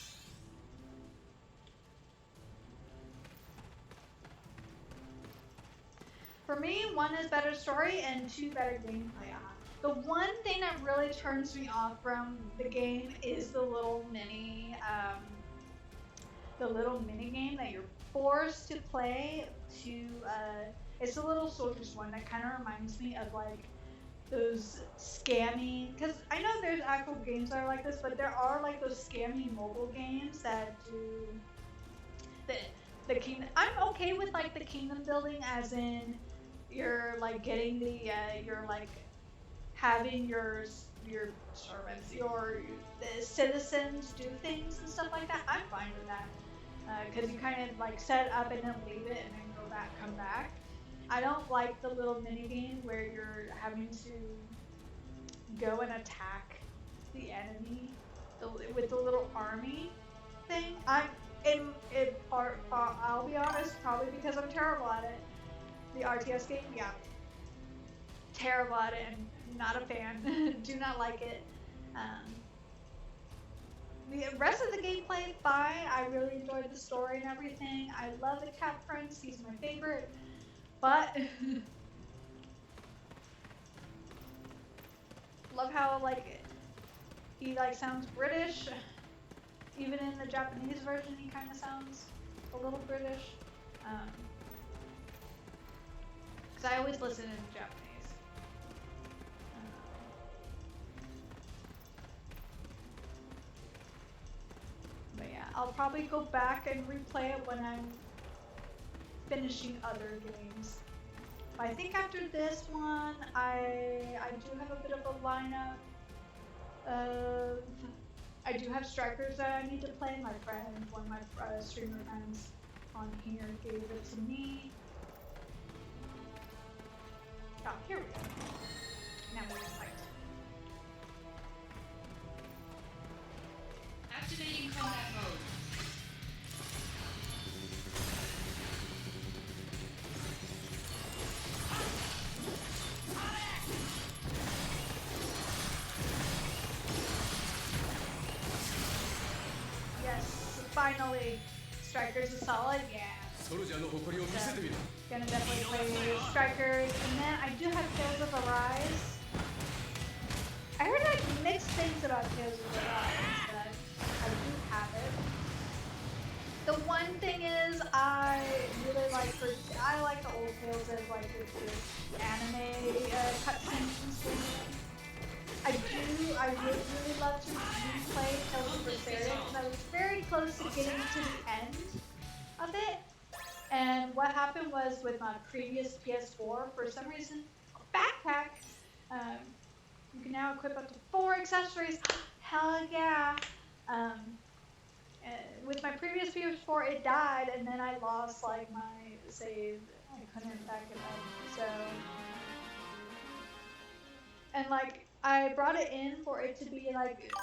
For me, 1 is better story and 2 better gameplay. The one thing that really turns me off from the game is the little mini game that you're forced to play to. It's a little soldiers one that kind of reminds me of like those scammy. Because I know there's actual games that are like this, but there are like those scammy mobile games that do the kingdom. I'm okay with like the kingdom building, as in you're like getting you're like having your servants, the citizens do things and stuff like that. I'm fine with that because you kind of like set it up and then leave it and then come back. I don't like the little mini game where you're having to go and attack the enemy with the little army thing. I'll be honest, probably because I'm terrible at it. The RTS game, yeah. Terrible at it and not a fan. Do not like it. The rest of the gameplay, fine. I really enjoyed the story and everything. I love the Cat Prince. He's my favorite. But love how like he like sounds British. Even in the Japanese version, he kind of sounds a little British. Because I always listen in Japanese. But yeah, I'll probably go back and replay it when I'm finishing other games. I think after this one, I do have a bit of a lineup of. I do have strikers that I need to play. My friend, one of my streamer friends on here gave it to me. Oh, here we go. Now we can fight. Activating combat mode. Yes, finally. Strikers is solid, yeah. So, gonna definitely play Strikers, and then I do have Tales of Arise. I heard like mixed things about Tales of Arise, but I do have it. The one thing is, I really like I like the old Tales of like the anime cutscenes. I really love to replay Tales of Berseria because I was very close to getting to the end of it. And what happened was with my previous PS4, for some reason, backpack, you can now equip up to 4 accessories. Hell yeah! With my previous PS4, it died, and then I lost like my save. I couldn't back it up. So, and like I brought it in for it to be like,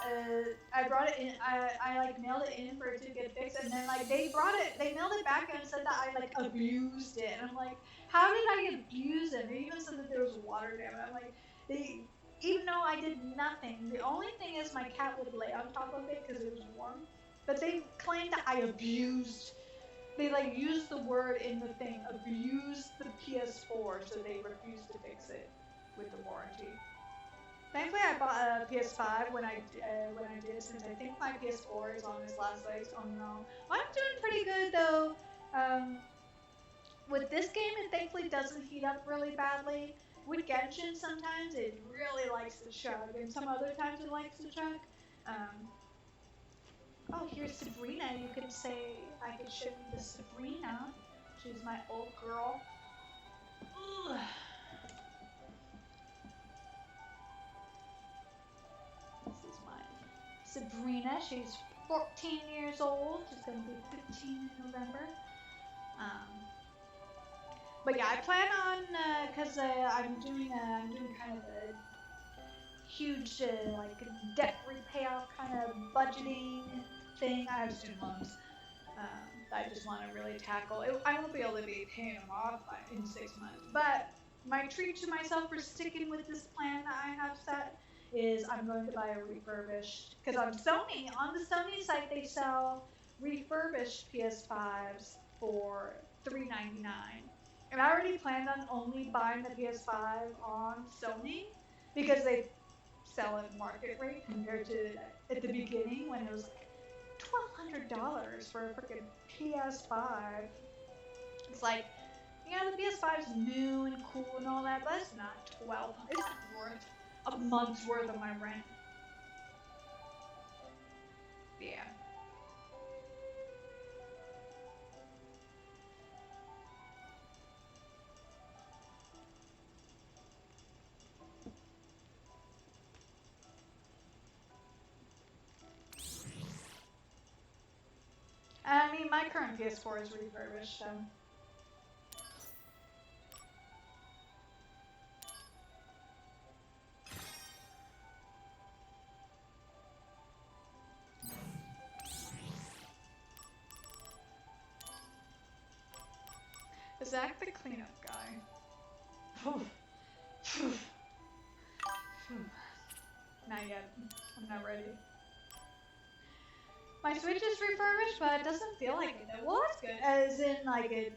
I brought it in. I like mailed it in for it to get fixed, and then like they mailed it back and said that I like abused it. And I'm like, how did I abuse it? They even said that there was water damage. I'm like, even though I did nothing, the only thing is my cat would lay on top of it because it was warm. But they claimed that I abused. They like used the word in the thing, abused the PS4, so they refused to fix it with the warranty. Thankfully, I bought a PS5 when I did, since I think my PS4 is on its last legs. Oh no, well, I'm doing pretty good though. With this game, it thankfully doesn't heat up really badly. With Genshin, sometimes it really likes to chug, and some other times it likes to chug. Oh, here's Sabrina. You could say I could show you the Sabrina. She's my old girl. Ugh. This is my Sabrina. She's 14 years old. She's gonna be 15 in November. But yeah, I plan on because I'm doing kind of a huge like debt repayoff kind of budgeting thing. I have student loans that I just want to really tackle. I won't be able to be paying them off in 6 months, but my treat to myself for sticking with this plan that I have set is I'm going to buy a refurbished, because on the Sony site they sell refurbished PS5s for $399. And I already planned on only buying the PS5 on Sony because they sell at market rate compared to at the beginning when it was like $1,200 for a freaking PS5. It's like, yeah, the PS5 is new and cool and all that, but it's not $1,200. It's worth a month's worth of my rent. Yeah. I mean, my current PS4 is refurbished, so. Is Zach the cleanup guy? Not yet. I'm not ready. My Switch is refurbished, but it doesn't feel like it. Well, that's good. As in, like it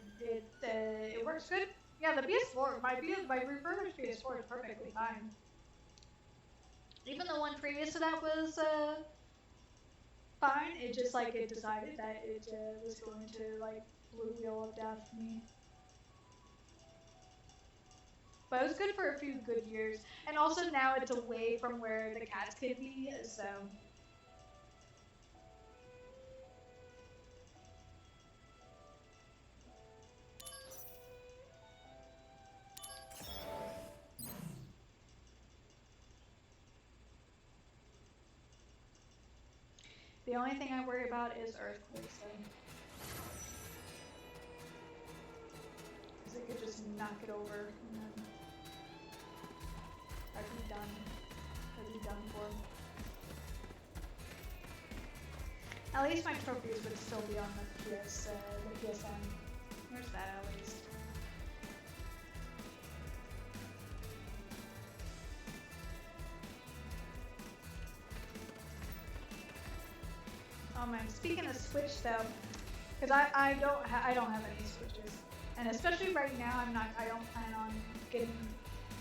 works good. Yeah, the PS4, my refurbished PS4 is perfectly fine. Even the one previous to that was fine. It just like it decided that it was going to like blue wheel of death me. But it was good for a few good years, and also now it's away from where the cats could be, so. The only thing I worry about is earthquakes, though. Because it could just knock it over, and then I'd be done. I'd be done for. At least my trophies would still be on the PSN. Where's that at least? Oh man, speaking of Switch though, because I don't have any Switches, and especially right now I don't plan on getting.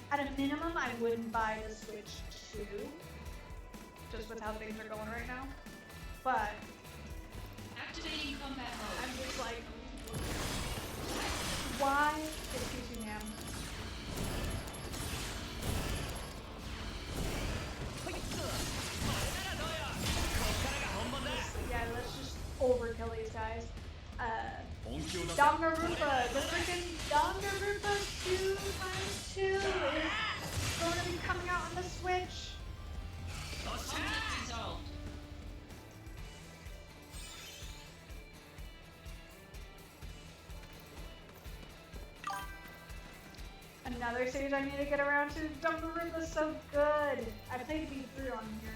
At a minimum, I wouldn't buy the Switch 2, just with how things are going right now. But Activating combat mode. I'm just like, why? Excuse me, ma'am. Yeah, let's just overkill these guys. Danganronpa, the freaking Danganronpa 2x2 is going to be coming out on the Switch. Conflict resolved. Another series I need to get around to. Danganronpa's so good. I played V3 on here.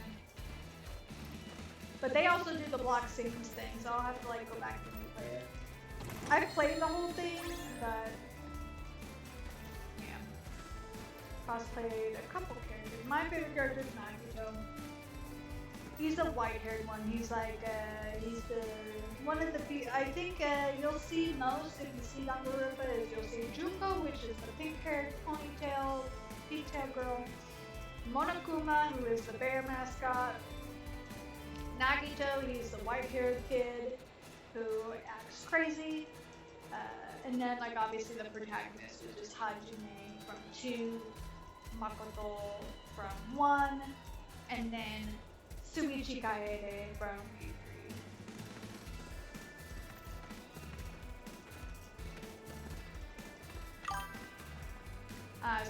But they also do the block sequence thing, so I'll have to like go back and replay it. I've played the whole thing, but yeah. Cosplayed a couple characters. My favorite character is Nagito. He's the white-haired one. He's like, he's the one of the. I think you'll see most if you see Danganronpa is you'll see Junko, which is the pink-haired pigtail girl. Monokuma, who is the bear mascot. Nagito, he's the white-haired kid who acts crazy. And then, like, obviously the protagonist is just Hajime from 2, Makoto from 1, and then Sumichi Kaede from V3.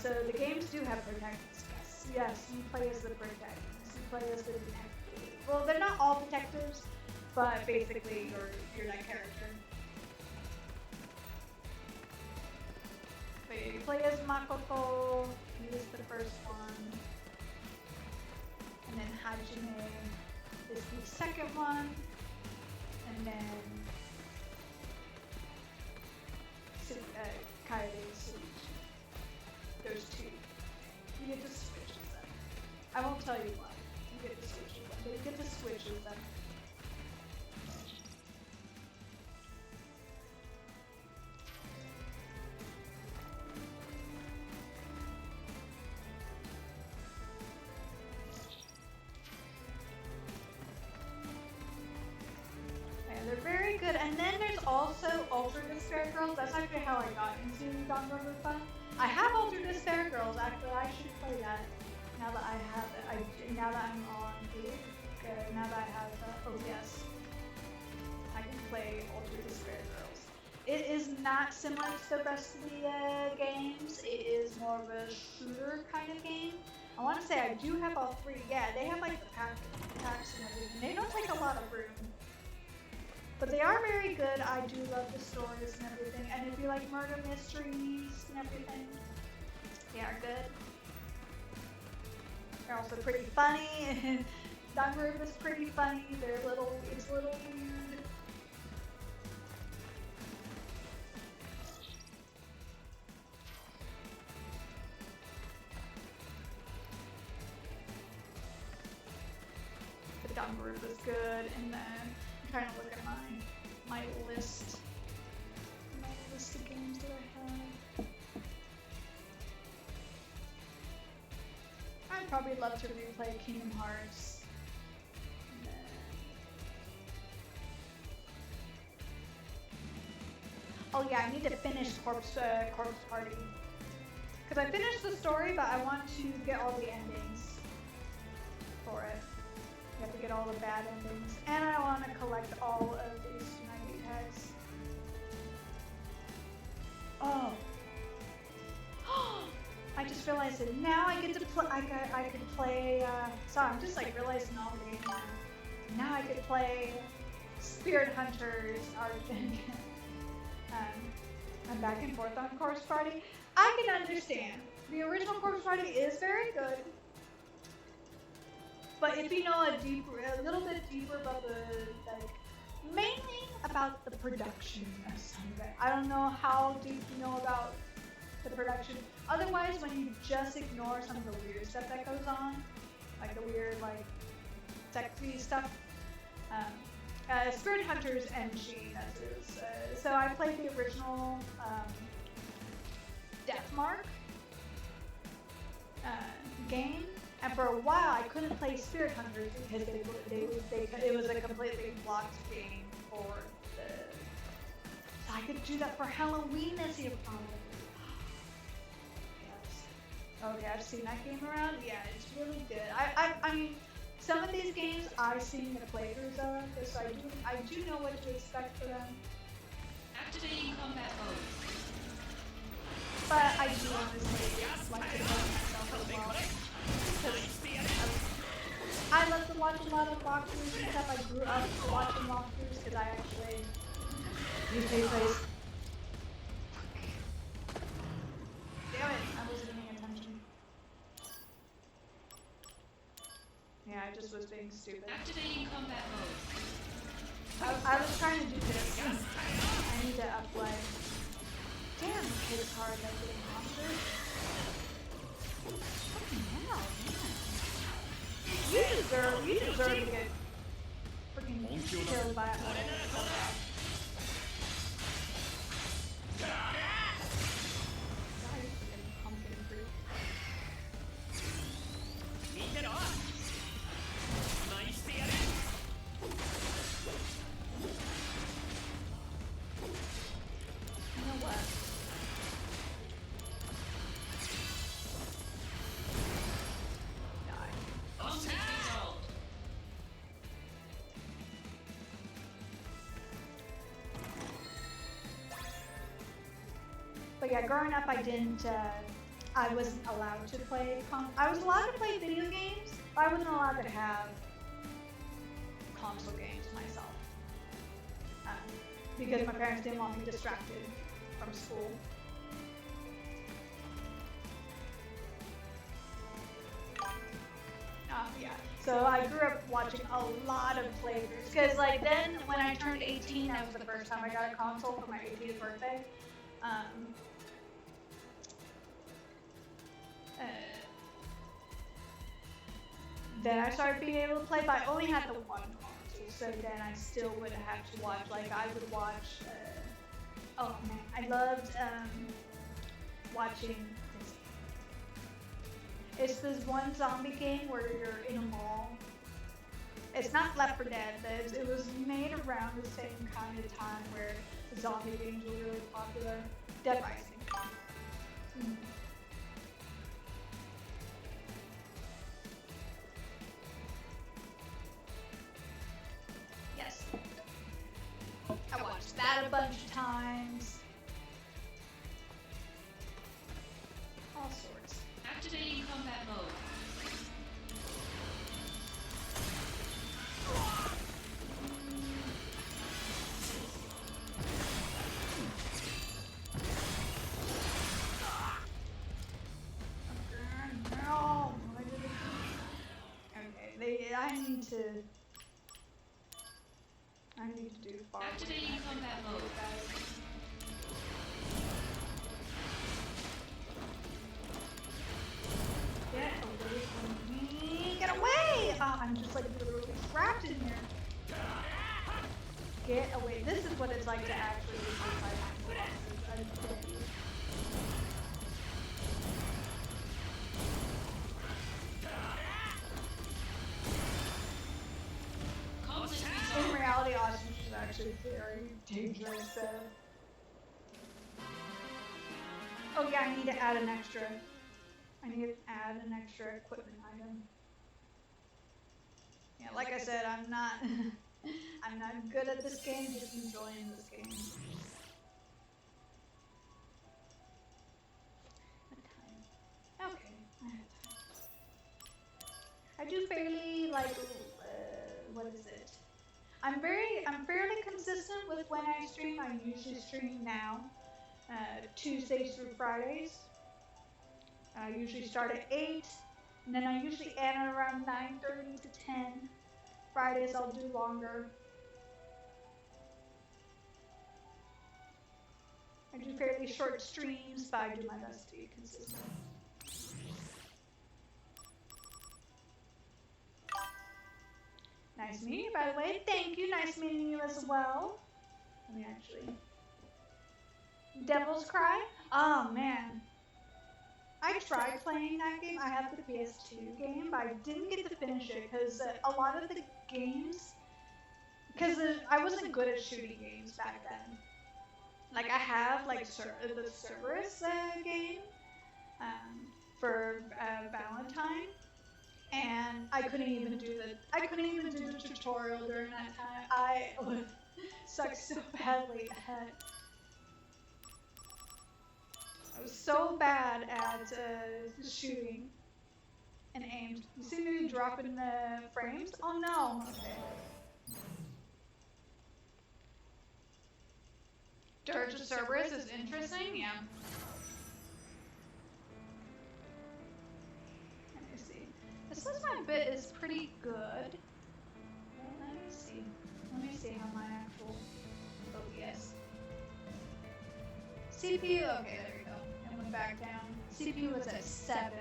So the games do have protagonists, yes. Yes, you play as the protagonist. You play as the detective. Well, they're not all detectives, but basically you're that character. But yeah, you play as Makoto, he was the first one. And then Hajime is the second one. And then Kaede Suichi. There's 2. You get to switch with them. I won't tell you why. You get to switch with them. But you get to switch with them. And they're very good. And then there's also Ultra Despair Girls. That's actually how I got into Danganronpa. I have Ultra Despair Girls. Actually, I should play that. Now that I have it, now that I'm on now that I have OBS, I can play Ultra Despair Girls. It is not similar to the rest of the games. It is more of a shooter kind of game. I want to say I do have all 3. Yeah, they have like the packs and everything. They don't take a lot of room. But they are very good. I do love the stories and everything. And if you like murder mysteries and everything, they are good. They're also pretty funny. Danganronpa's pretty funny. It's a little weird. Lockdown Group was good, and then I'm trying to look at my list of games that I have. I'd probably love to replay Kingdom Hearts. And then... Oh yeah, I need to finish Corpse Party. Because I finished the story, but I want to get all the endings for it. You have to get all the bad endings. And I want to collect all of these Tsunagi tags. Oh. I just realized that now I get to play. I could play. Sorry, I'm just like realizing all the games now. Now I could play Spirit Hunters. I'm back and forth on Corpse Party. I can understand. The original Corpse Party is very good, but if you know a little bit deeper about mainly about the production of some of it. I don't know how deep you know about the production. Otherwise, when you just ignore some of the weird stuff that goes on, like the weird, like, sexy stuff, Spirit Hunters MG, that's it. So I played the original Deathmark game, and for a while I couldn't play Spirit Hunters because it was a completely blocked game for the. So I could do that for Halloween this year probably. Yes. Oh yeah, I've seen that game around. Yeah, it's really good. I mean, some of these games I've seen the playthroughs of, so I do know what to expect for them. Activating combat mode. But I do honestly like to play myself as well. I love to watch a lot of walkthroughs and stuff. I grew up watching walkthroughs because I actually plays. Damn it, I wasn't paying attention. Yeah, I just was being stupid. Activating combat mode. I was trying to do this. I need to upplay. Damn, kids hard like getting monsters. Fucking hell, man. You deserve to get freaking killed by a pumpkin fruit. You know what? But yeah, growing up, I wasn't allowed to play. I was allowed to play video games, but I wasn't allowed to have console games myself because my parents didn't want me distracted from school. Yeah. So I grew up watching a lot of playthroughs because, like, then when I turned 18, that was the first time I got a console for my 18th birthday. Then I started being able to play, but I only had the one console, so then I still would have to watch, like, I would watch, oh man, I loved, watching this. It's this one zombie game where you're in a mall. It's not Left 4 Dead, but it was made around the same kind of time where zombie games were really popular. Dead Rising. Yes. I watched that a bunch of times. All sorts. Activating combat mode. No. Okay, I need to do far. Activating combat mode. Get away from me! Get away! I'm just like literally trapped what it's like to actually fight actual bosses. I can't do it. In reality, ostriches is actually very dangerous. Oh yeah, I need to add an extra. I need to add an extra equipment item. Yeah, like I said, I'm not I'm not good at this game, just enjoying this game. Okay, I have time. I do fairly like what is it? I'm fairly consistent with when I stream. I usually stream now, Tuesdays through Fridays. I usually start at 8, and then I usually end at around 9:30 to 10. Fridays I'll do longer. I do fairly short streams, but I do my best to be consistent. Nice meeting you, by the way. Thank you. Nice meeting you as well. Let me actually. Devil's Cry? Oh, man. I tried playing that game. I have the PS2 game, but I didn't get to finish it because a lot of the games, because I wasn't good at shooting games back then. Like I have like the Cerberus game for Valentine, and I couldn't even do the tutorial during that time. I sucked so badly at. I was so bad at shooting and aimed. You see me dropping the frames? Oh no! Okay. Dirge of Cerberus is interesting, yeah. Let me see. This says my bit is pretty good. Well, let me see. Let me see how my actual OBS. CPU, okay, there we go. It went back down. CPU was at 7.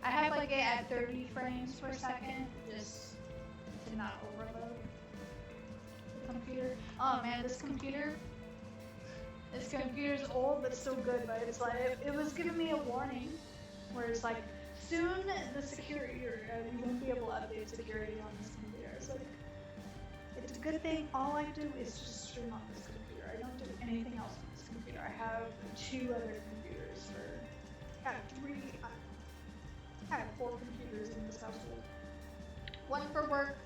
I have like it at 30 frames per second, just to not overload the computer. Oh man, this computer's old but still good, but it's like, it was giving me a warning where it's like, soon the security, you won't be able to update security on this computer. It's like, it's a good thing, all I do is just stream on this computer. I don't do anything else on this computer. I have 2 other computers I have 4 computers in this household. 1 for work,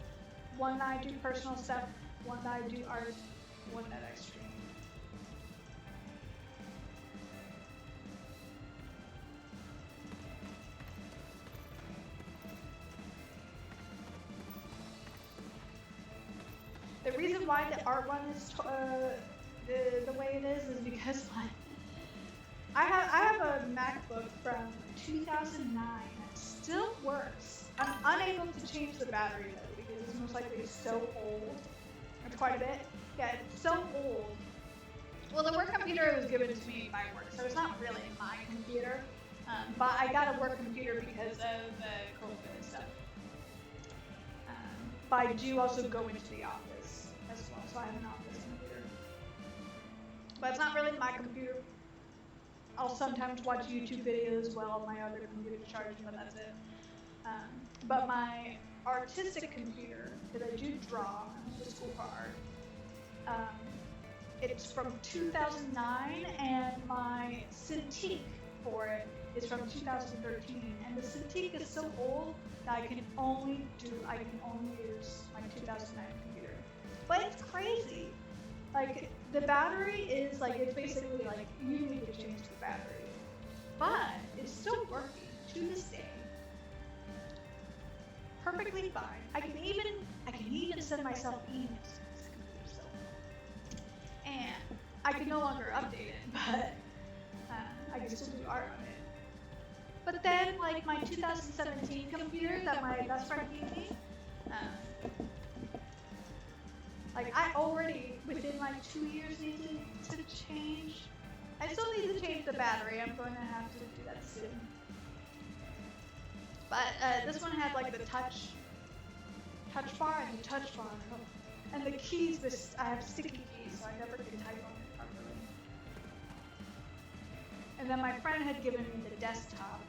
1 that I do personal stuff, 1 that I do art, 1 that I stream. The reason why the art one is the way it is because I have a MacBook from 2009 that still works. I'm unable to change the battery though because it's most likely so old. It's quite a bit. Yeah, it's so old. Well, the work computer was given to me by work, so it's not really my computer. But I got a work computer because of COVID and stuff. But I do also go into the office as well, so I have an office computer. But it's not really my computer. I'll sometimes watch YouTube videos as well on my other computer charging, but that's it. But my artistic computer, because I do draw, I went to school for art, it's from 2009, and my Cintiq for it is from 2013. And the Cintiq is so old that I can only use my 2009 computer. But it's crazy. Like, the battery is like, it's basically like, you need to change the battery. But it's still working to this day. Perfectly fine. I can even send myself emails on this computer still. And I can no longer update it, but I can still do art on it. But then, like, my 2017 computer that my best friend gave me, like, I already, within like 2 years, needed to change. I still need to change the battery. I'm going to have to do that soon. But this one had like the touch bar, and the touch bar, And the keys, I have sticky keys, so I never could type on it properly. And then my friend had given me the desktop.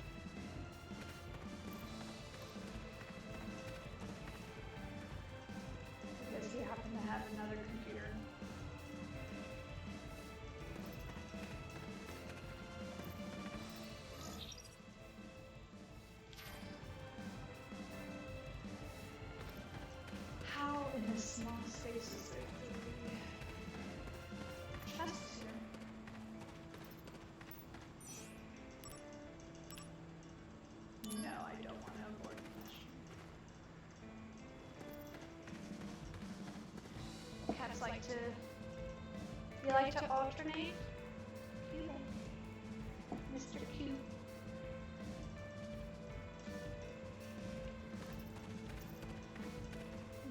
Because he happened to have another computer. How in this small space is there three chests here? No, I don't want to abort the mission. Cats like to. You like to alternate? Mr. Q.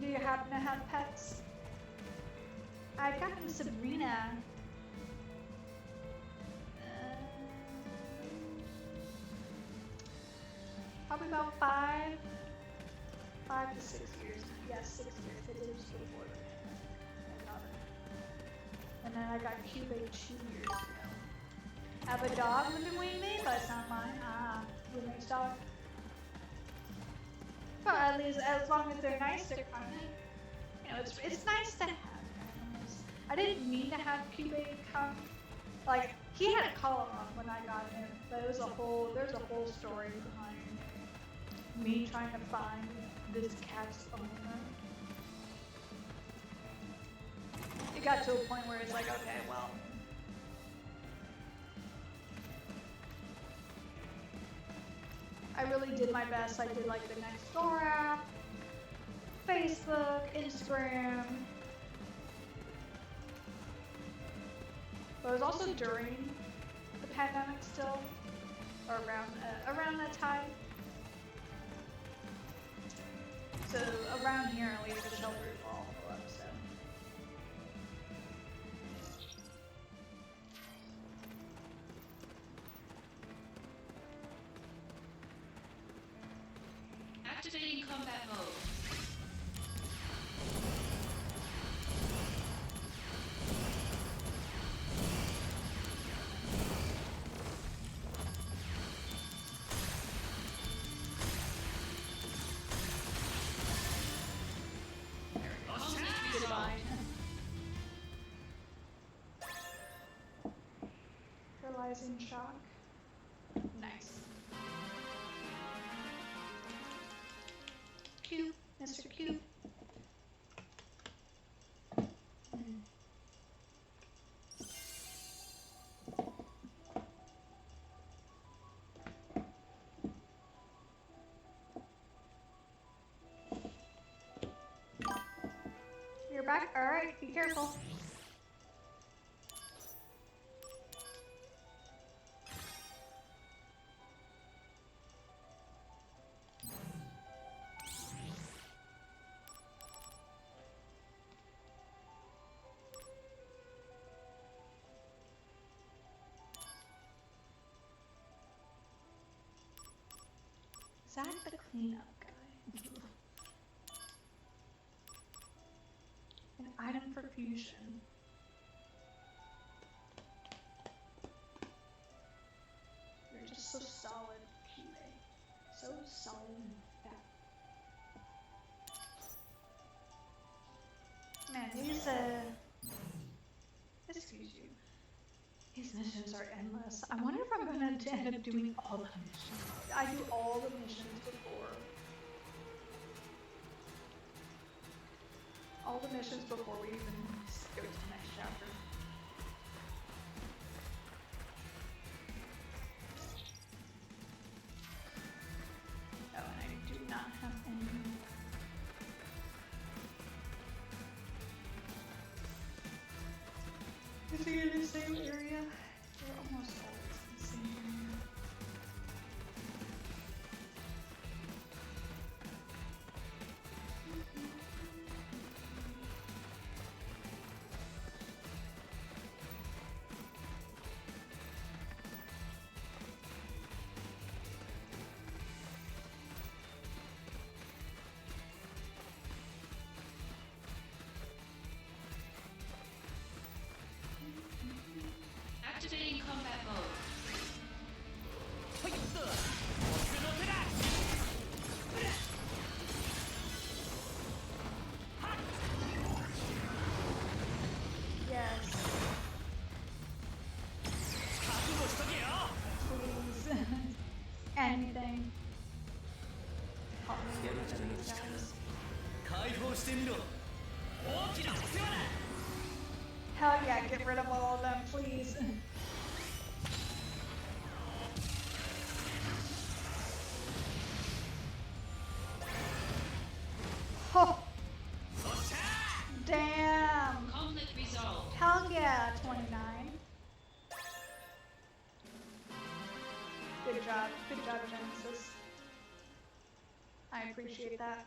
Do you happen to have pets? I've gotten Sabrina. Probably about 5 to 6 years. Yes, 6 years. I did just before my daughter. And then I got Cubase 2 years ago. I have a dog living with me, but it's not mine. Roommate's dog. But at least as long as they're nice, they're kind of, you know, it's nice to have animals. I didn't mean to have Cubase come. Like, he had a collar on when I got him, but there's a whole story behind me trying to find this cat's owner. It got to a point where it's like, okay, well, I really did my best. I did like the Nextdoor app, Facebook, Instagram. But it was also during the pandemic still, or around that time. So around here, at least the shelter is all up. So. Activating combat mode. Goodbye. Paralyzing shock. Nice. Q, Mr. Q. You're back? Alright, be careful. Zach the cleanup guy. An item for fusion. You're just so solid, QA. So solid and fat. Man, excuse you. These missions are endless. I wonder if I'm going to end up doing all the missions. I do all the missions before. All the missions before we even go to the next chapter. Oh, and I do not have any. Is he in the same area? We're almost always in the same area. combat mode. Yes. Please. Anything. Help me get rid of these guys. Hell yeah, get rid of all of them, please. Oh. Damn. Conflict resolved. Hell yeah, 29. Good job, Genesis. I appreciate that.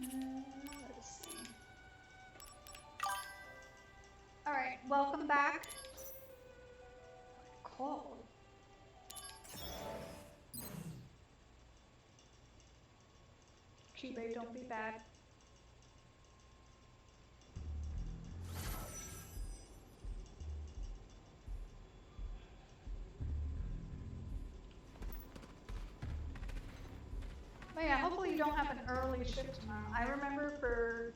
Let's see. All right, welcome back. Cold. Cube, don't be bad. But yeah, hopefully you don't have an early shift tomorrow. I remember for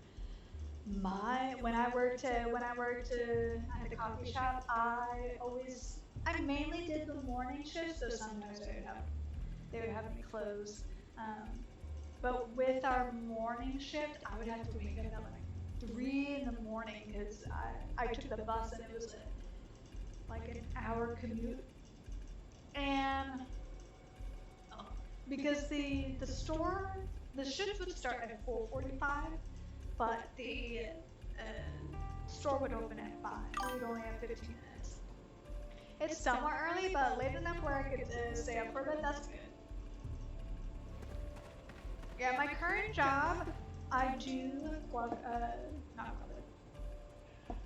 when I worked at the coffee shop, I mainly did the morning shift, so sometimes they would have me close. But with our morning shift, I would have to wake up at like 3 in the morning because I took the bus and it was like an hour commute. And because the shift would start at 4:45, but the store would open at 5. We would only have 15 minutes. It's somewhat early, but late enough where I could stay up for a bit. That's good. Yeah, my current job, I do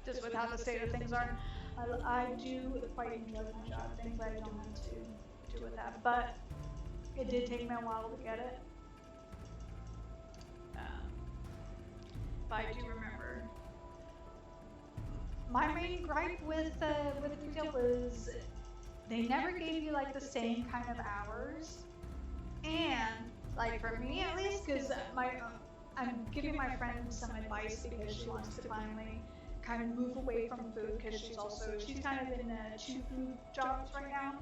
just with how the state of things are, I do quite enjoy my job. Things I don't have to do with that, but it did take me a while to get it. But I do remember my main gripe with retail was they never gave you like the same kind of hours, and like for me at least, because I'm giving my friend some advice because she wants to finally kind of move away from food because she's kind of in 2 food jobs right now,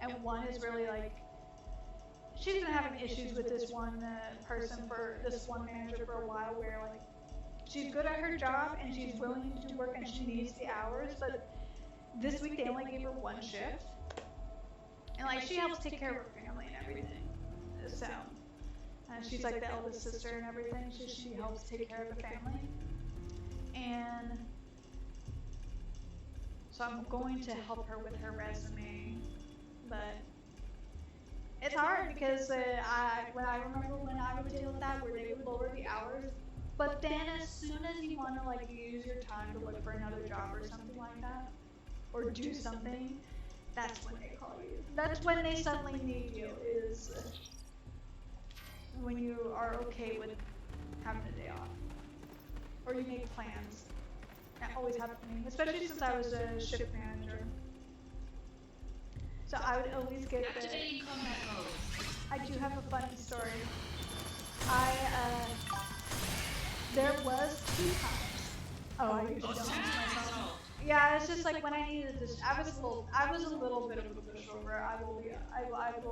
and one is really like she's been having issues with this one manager for a while where like she's good at her job and she's willing to do work and she needs the hours, but this week they only gave her 1 shift, and like she helps take care of her family and everything, so she's like the eldest sister and everything, so she helps take care of the family. And so I'm going to help her with her resume, but it's hard because I remember when I would deal with that where they would lower the hours, but then as soon as you want to like use your time to look for another job or something like that, or do something, that's when they call you. That's when they suddenly need you, is when you are okay with having a day off, or you make plans. That always happened to me, especially since I was a shift manager. So I would always get Activating combat mode. I do have a funny story. There was 2 times. Oh, I usually don't use my phone. Yeah, it's just like when I needed this. I was a little bit of a pushover. I will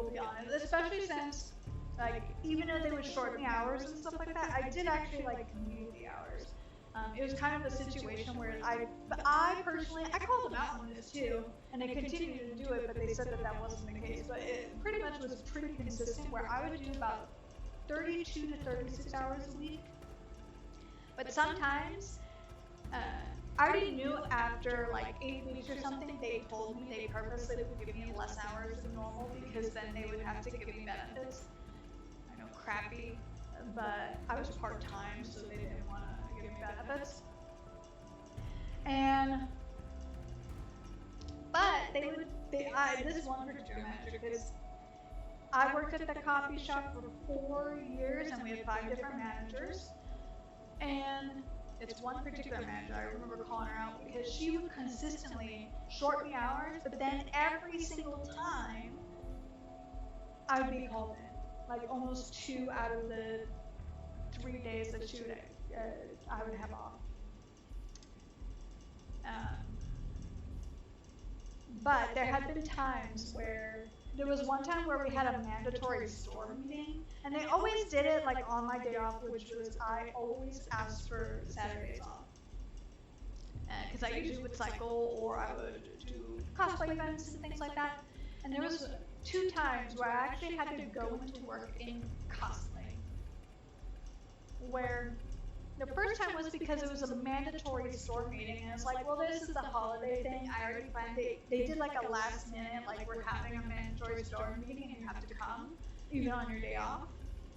be honest, especially since like even though they would shorten the hours and stuff like that, I did actually like commute the hours. It was kind of a situation where I personally, I called them out on this too, and they continued to do it, but they said that wasn't the case. But it pretty much was pretty consistent where I would do about 32 to 36 hours a week. But sometimes, I already knew after like 8 weeks or something, they told me they purposely would give me less hours than normal because then they would have to give me benefits. I know, crappy, but I was part-time, so they didn't want to give me benefits. But this one particular manager, because I worked at the coffee shop for 4 years and we had 5 different managers. And it's one particular manager, I remember calling her out because she would consistently short me hours, but then every single time I would be called in. Like almost 2 out of the 3 days that I would have off. But there had been times where there was one time where we had a mandatory store meeting, and they always did it like on my day off, which was I always asked for Saturdays off. Because I usually would cycle or I would do cosplay events and things like that. And there was 2 times where I actually had to go into work in cosplay. Where the first time was because it was a mandatory store meeting, and it's like, well, this is the holiday thing. I already planned it. They did like a last minute, like we're having a mandatory store meeting and you have to come, even on your day off.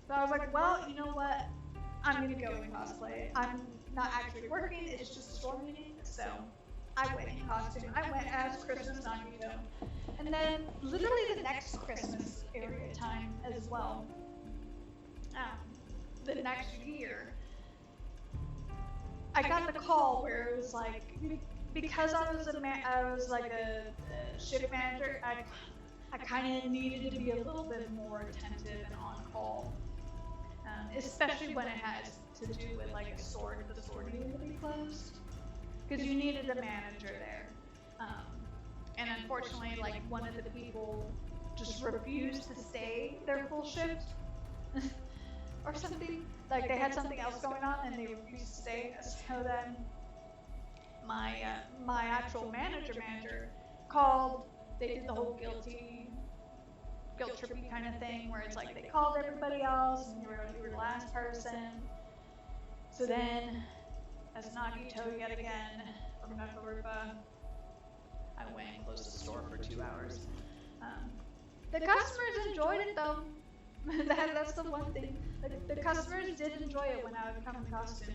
So I was like, well, you know what? I'm gonna go in cosplay. I'm not actually working. It's just a store meeting. So I went in costume. I went as Christmas Nagito. And then literally the next Christmas area time as well. The next year, I got the call where it was like, because I was like a shift manager, I kind of needed to be a little bit more attentive and on call, especially when it has to do with like a store, the store needed to be closed, because you needed a manager there, and unfortunately, like one of the people just refused to stay their full shift. Or something, like they had something else going on and they refused to stay. So then my actual manager called. They did the whole guilt trippy kind of thing where it's like they called everybody else and you were the last person. So then, as Nagito yet again from Nakuruba, I went and closed the store for 2 hours. The customers enjoyed it though. That's the one thing. The customers did enjoy it when I would come in costume.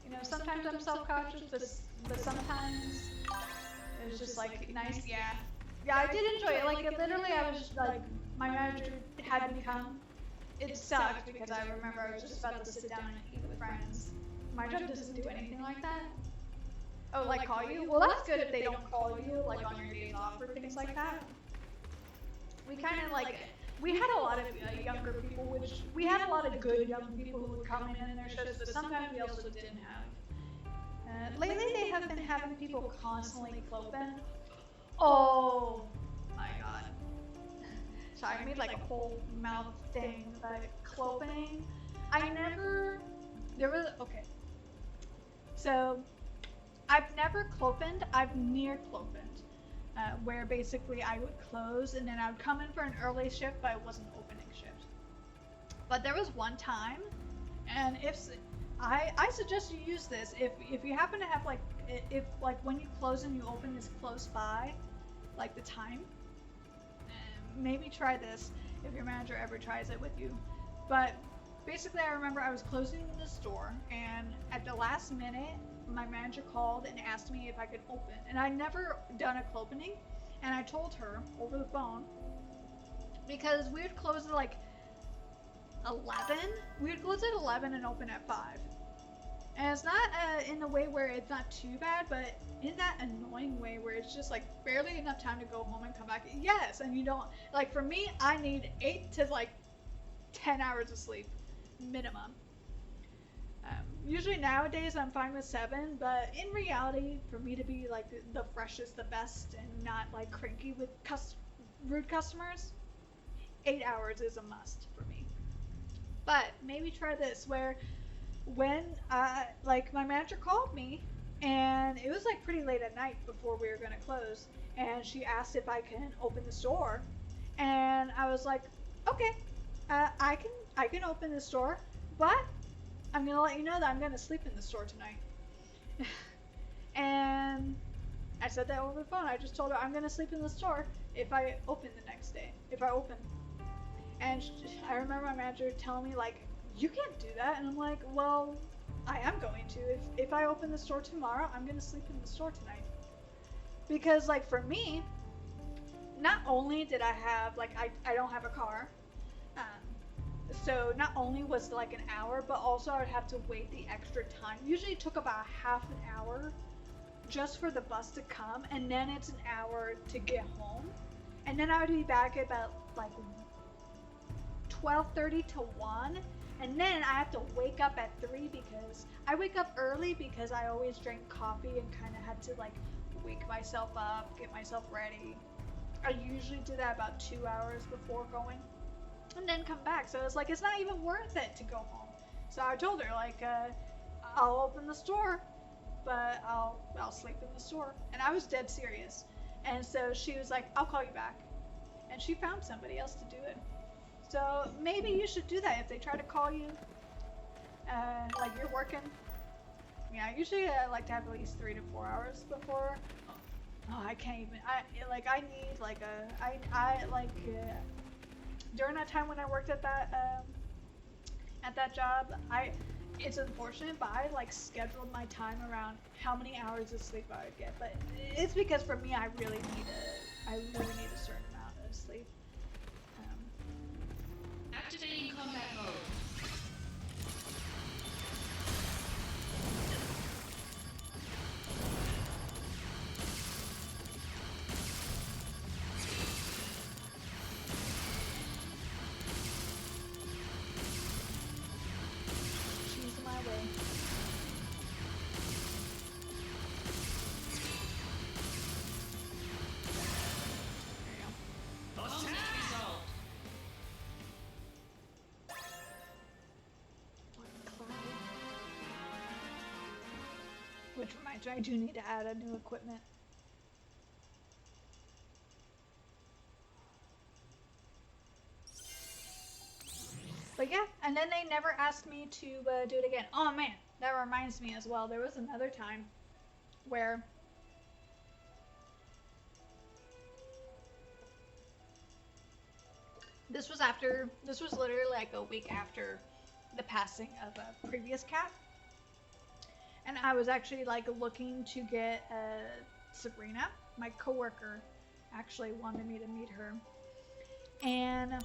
You know, sometimes I'm self-conscious, but sometimes it was just like nice. Yeah, I did enjoy it. Like literally, I was like, my manager had me come. It sucked because I remember I was just about to sit down and eat with friends. My job doesn't do anything like that. Oh, like call you? Well, that's good if they don't call you, like on your days off or things like that. We kind of like, we had a lot of younger people, which we had a lot of good young people who would come in their shifts, but sometimes we also didn't have. Lately, they have been having people constantly clopen. Oh my god. So I made like a whole mouth thing, but clopening. Okay. So, I've never clopened, I've near clopened, where basically I would close and then I would come in for an early shift, but I wasn't opening shift. But there was one time, and I suggest you use this, if you happen to have like, if like when you close and you open is close by, like the time, maybe try this if your manager ever tries it with you. But basically I remember I was closing the store, and at the last minute, my manager called and asked me if I could open, and I'd never done a clopening, and I told her over the phone, because we would close at like 11, we would close at 11 and open at 5, and it's not in the way where it's not too bad, but in that annoying way where it's just like barely enough time to go home and come back. Yes, and you don't, like for me, I need 8 to like 10 hours of sleep minimum. Usually nowadays I'm fine with 7, but in reality, for me to be like the freshest, the best, and not like cranky with rude customers, 8 hours is a must for me. But maybe try this, where when like my manager called me, and it was like pretty late at night before we were gonna close, and she asked if I can open the store, and I was like, okay, I can open the store, but I'm gonna let you know that I'm gonna sleep in the store tonight. And said that over the phone. I just told her I'm gonna sleep in the store if I open the next day. If I open. And I remember my manager telling me like, you can't do that. And I'm like, well, I am going to. If I open the store tomorrow, I'm gonna sleep in the store tonight. Because like for me, not only did I have like I don't have a car, so not only was it like an hour, but also I would have to wait the extra time. Usually it took about half an hour just for the bus to come, and then it's an hour to get home, and then I would be back at about like 12:30 to 1, and then I have to wake up at 3 because I wake up early because I always drink coffee and kind of had to like wake myself up, get myself ready. I usually do that about 2 hours before going, and then come back. So it's like it's not even worth it to go home. So I told her like, I'll open the store, but I'll sleep in the store. And I was dead serious. And so she was like, I'll call you back. And she found somebody else to do it. So maybe you should do that if they try to call you, like you're working. Yeah, usually I like to have at least 3 to 4 hours before. Oh, I can't even. I need like during that time when I worked at that job, it's unfortunate, but I like scheduled my time around how many hours of sleep I would get. But it's because for me, I really need a certain amount of sleep. Activating combat mode. She's my way. Conflict resolved. Which reminds me, I do need to add a new equipment. But yeah, and then they never asked me to do it again. Oh man, that reminds me as well. There was another time where this was literally like a week after the passing of a previous cat. And I was actually like looking to get Sabrina, my coworker, actually wanted me to meet her. And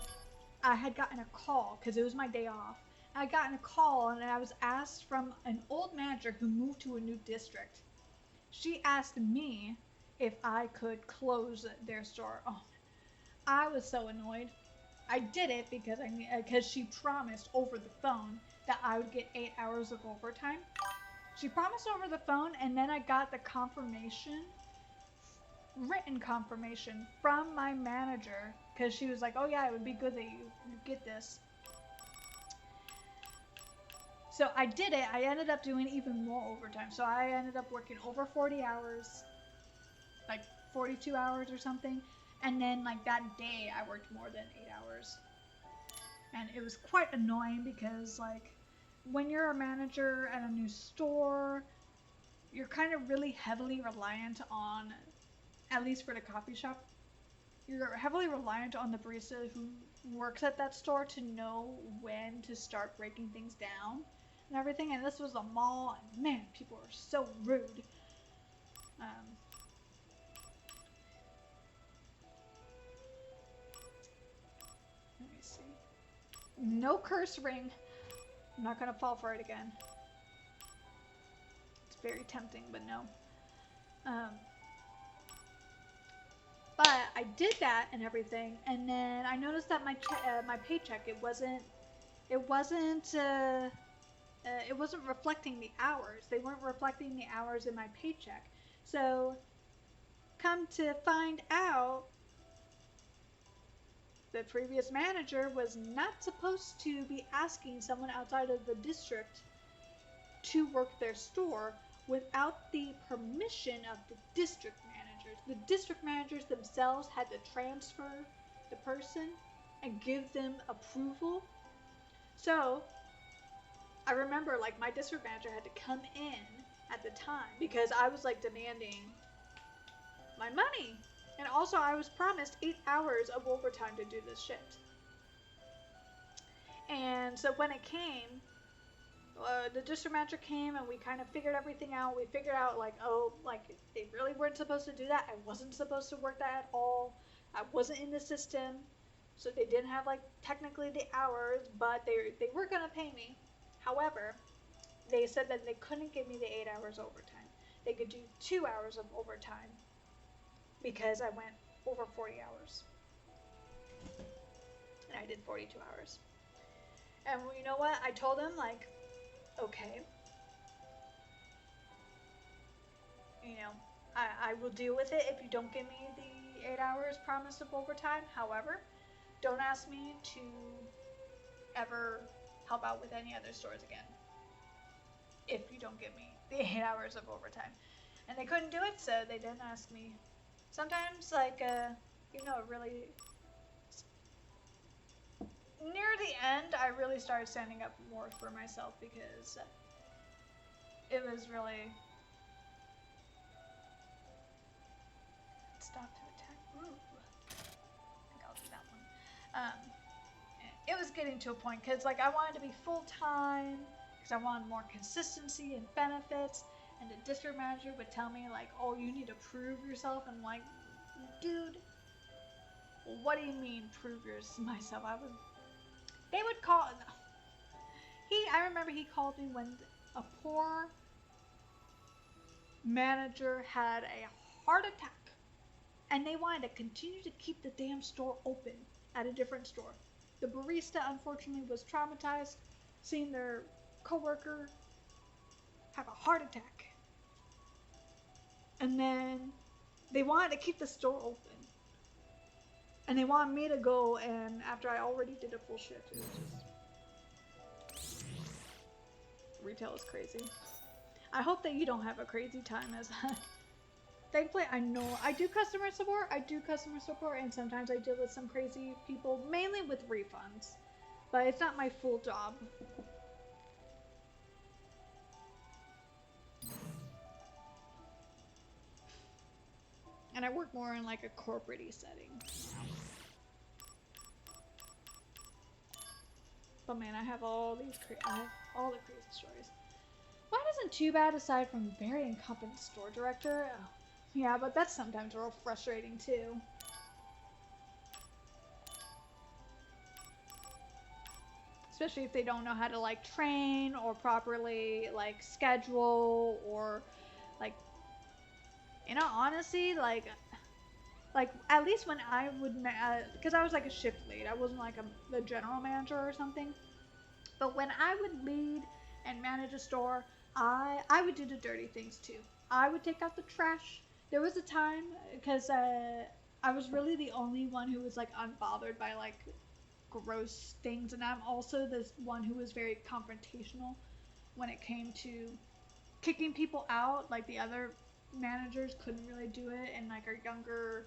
I had gotten a call because it was my day off. I had gotten a call and I was asked from an old manager who moved to a new district. She asked me if I could close their store. Oh, I was so annoyed. I did it because she promised over the phone that I would get 8 hours of overtime. She promised over the phone, and then I got the confirmation, written confirmation from my manager, because she was like, oh yeah, it would be good that you get this. So I did it. I ended up doing even more overtime. So I ended up working over 40 hours, like 42 hours or something. And then like that day I worked more than 8 hours. And it was quite annoying because like when you're a manager at a new store, you're kind of really heavily reliant on, at least for the coffee shop, you're heavily reliant on the barista who works at that store to know when to start breaking things down and everything. And this was a mall, and man, people were so rude. Let me see. No curse ring. I'm not gonna fall for it again. It's very tempting, but no. But I did that and everything, and then I noticed that my paycheck it wasn't reflecting the hours. They weren't reflecting the hours in my paycheck. So, come to find out, the previous manager was not supposed to be asking someone outside of the district to work their store without the permission of the district managers. The district managers themselves had to transfer the person and give them approval. So I remember like my district manager had to come in at the time because I was like demanding my money. And also I was promised 8 hours of overtime to do this shit. And so when it came, the district manager came and we kind of figured everything out. We figured out like, oh, like they really weren't supposed to do that. I wasn't supposed to work that at all. I wasn't in the system. So they didn't have like technically the hours, but they were gonna pay me. However, they said that they couldn't give me the 8 hours overtime. They could do 2 hours of overtime because I went over 40 hours. And I did 42 hours. And you know what? I told them like, okay, you know, I will deal with it if you don't give me the 8 hours promise of overtime. However, don't ask me to ever help out with any other stores again if you don't give me the 8 hours of overtime. And they couldn't do it, so they didn't ask me. Sometimes, like, really, near the end, I really started standing up more for myself because it was really... Stop to attack. Ooh. I think I'll do that one. It was getting to a point because, like, I wanted to be full-time because I wanted more consistency and benefits. And the district manager would tell me, like, oh, you need to prove yourself. And I'm like, dude, what do you mean prove myself? They would call, I remember he called me when a poor manager had a heart attack. And they wanted to continue to keep the damn store open at a different store. The barista, unfortunately, was traumatized seeing their coworker have a heart attack. And then they wanted to keep the store open. And they wanted me to go, and after I already did a full shift, it was just... Retail is crazy. I hope that you don't have a crazy time as thankfully, I know I do customer support, and sometimes I deal with some crazy people, mainly with refunds. But it's not my full job. And I work more in like a corporate-y setting. But man, I have all the crazy stories. Why doesn't Too Bad aside from very incompetent store director? Oh, yeah, but that's sometimes real frustrating too. Especially if they don't know how to like train or properly like schedule or like, you know, honestly, like at least when I would, because I was like a shift lead, I wasn't like the general manager or something. But when I would lead and manage a store, I would do the dirty things too. I would take out the trash. There was a time, because I was really the only one who was like unbothered by like gross things, and I'm also this one who was very confrontational when it came to kicking people out. Like the other managers couldn't really do it, and like our younger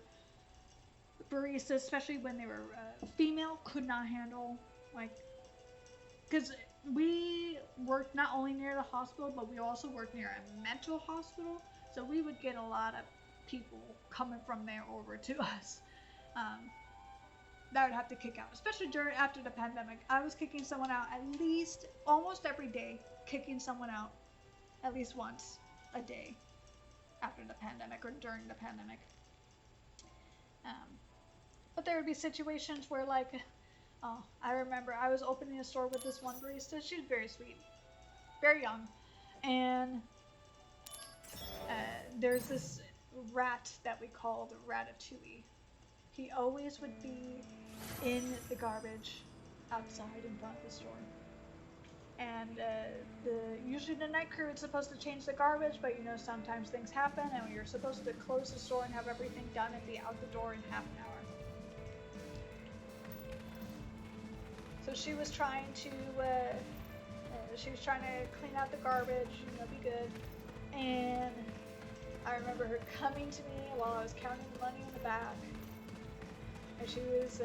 baristas, especially when they were female, could not handle, like, because we worked not only near the hospital, but we also worked near a mental hospital, so we would get a lot of people coming from there over to us that would have to kick out, especially after the pandemic. I was kicking someone out at least almost every day, kicking someone out at least once a day after the pandemic or during the pandemic. But there would be situations where, like, oh, I remember I was opening a store with this one barista. She was very sweet, very young, and there's this rat that we called Ratatouille. He always would be in the garbage outside in front of the store. And usually the night crew is supposed to change the garbage, but you know, sometimes things happen, and you're supposed to close the store and have everything done and be out the door in half an hour. So she was trying to clean out the garbage, you know, be good. And I remember her coming to me while I was counting the money in the back, and she was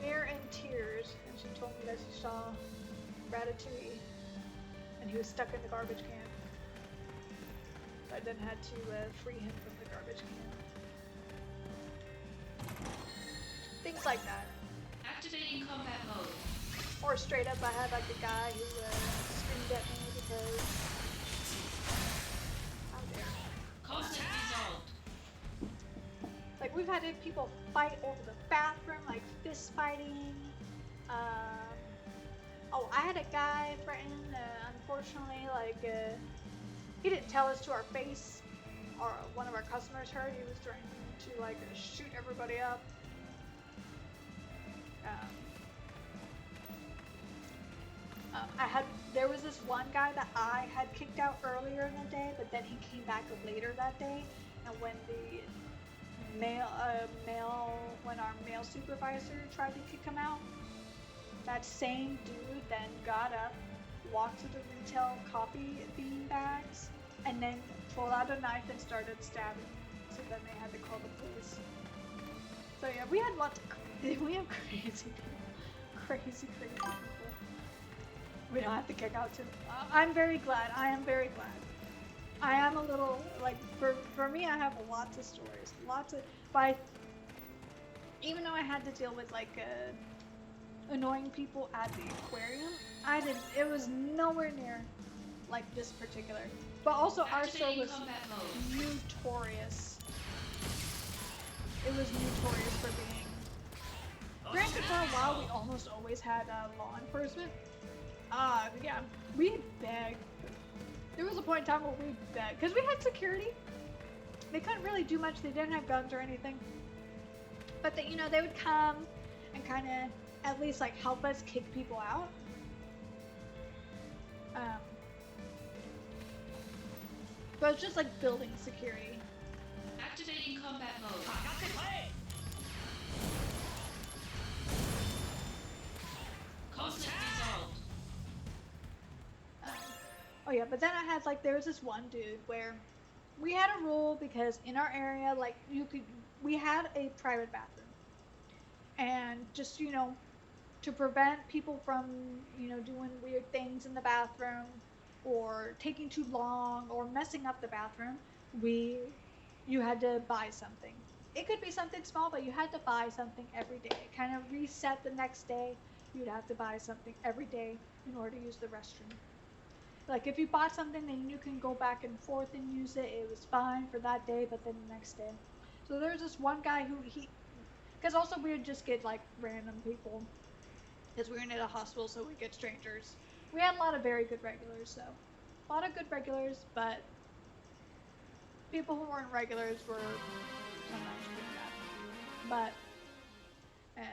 near in tears, and she told me that she saw Ratatouille, and he was stuck in the garbage can. So I then had to free him from the garbage can. It's like that. Activating combat mode. Or straight up, I had like a guy who screamed at me because... How dare Conflict resolved. Like, we've had people fight over the bathroom, like fist fighting. Oh, I had a guy threaten, unfortunately, like, he didn't tell us to our face. Or one of our customers heard. He was threatening to, like, shoot everybody up. There was this one guy that I had kicked out earlier in the day, but then he came back later that day, and when when our male supervisor tried to kick him out, that same dude then got up, walked to the retail coffee bean bags, and then pulled out a knife and started stabbing. So then they had to call the police. So yeah, we have crazy people. Crazy people. We don't have to kick out too. I'm very glad. I am very glad. I am a little, like, for me, I have lots of stories. But even though I had to deal with, like, annoying people at the aquarium, it was nowhere near, like, this particular. But also, our store was notorious. It was notorious for being... Granted, for a while, we almost always had law enforcement. Yeah, we begged. There was a point in time where we begged. Because we had security. They couldn't really do much. They didn't have guns or anything. But, they would come and kind of at least, like, help us kick people out. But it's just, like, building security. Activating combat mode. Conflict resolved. Oh yeah, but then I had, like, there was this one dude where we had a rule because in our area, like, we had a private bathroom. And just, to prevent people from, doing weird things in the bathroom or taking too long or messing up the bathroom, you had to buy something. It could be something small, but you had to buy something every day. It kind of reset the next day. You'd have to buy something every day in order to use the restroom. Like, if you bought something, then you can go back and forth and use it. It was fine for that day, but then the next day. So there's this one guy who because also we would just get, like, random people. Because we were in a hospital, so we get strangers. We had a lot of very good regulars, though. A lot of good regulars, but people who weren't regulars were sometimes pretty bad. But,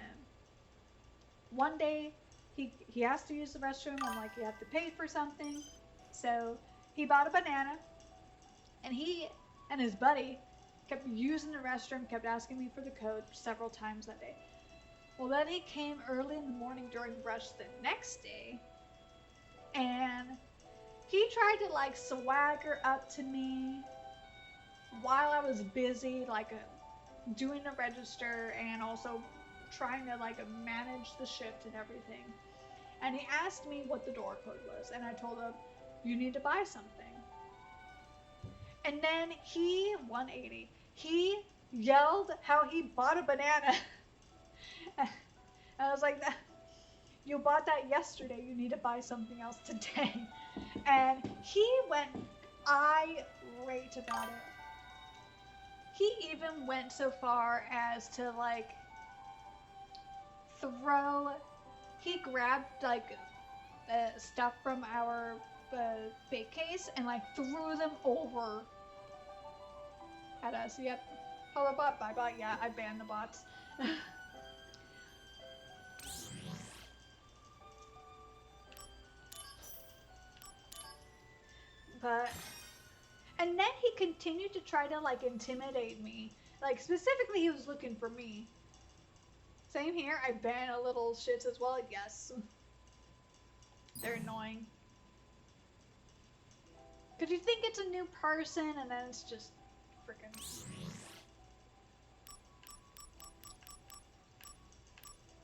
one day, he has to use the restroom, and, like, you have to pay for something. So he bought a banana, and he and his buddy kept using the restroom, kept asking me for the code several times that day. Well, then he came early in the morning during rush the next day, and he tried to, like, swagger up to me while I was busy, like, doing the register and also trying to, like, manage the shift and everything. And he asked me what the door code was, and I told him, you need to buy something. And then he 180. He yelled how he bought a banana. And I was like, you bought that yesterday, you need to buy something else today. And he went irate about it. He even went so far as to, like, he grabbed, like, stuff from our bake case and, like, threw them over at us. Yep. Hello bot, bye bot. Yeah, I banned the bots. And then he continued to try to, like, intimidate me. Like, specifically, he was looking for me. Same here. I ban a little shits as well. Yes. They're annoying. Because you think it's a new person, and then it's just freaking...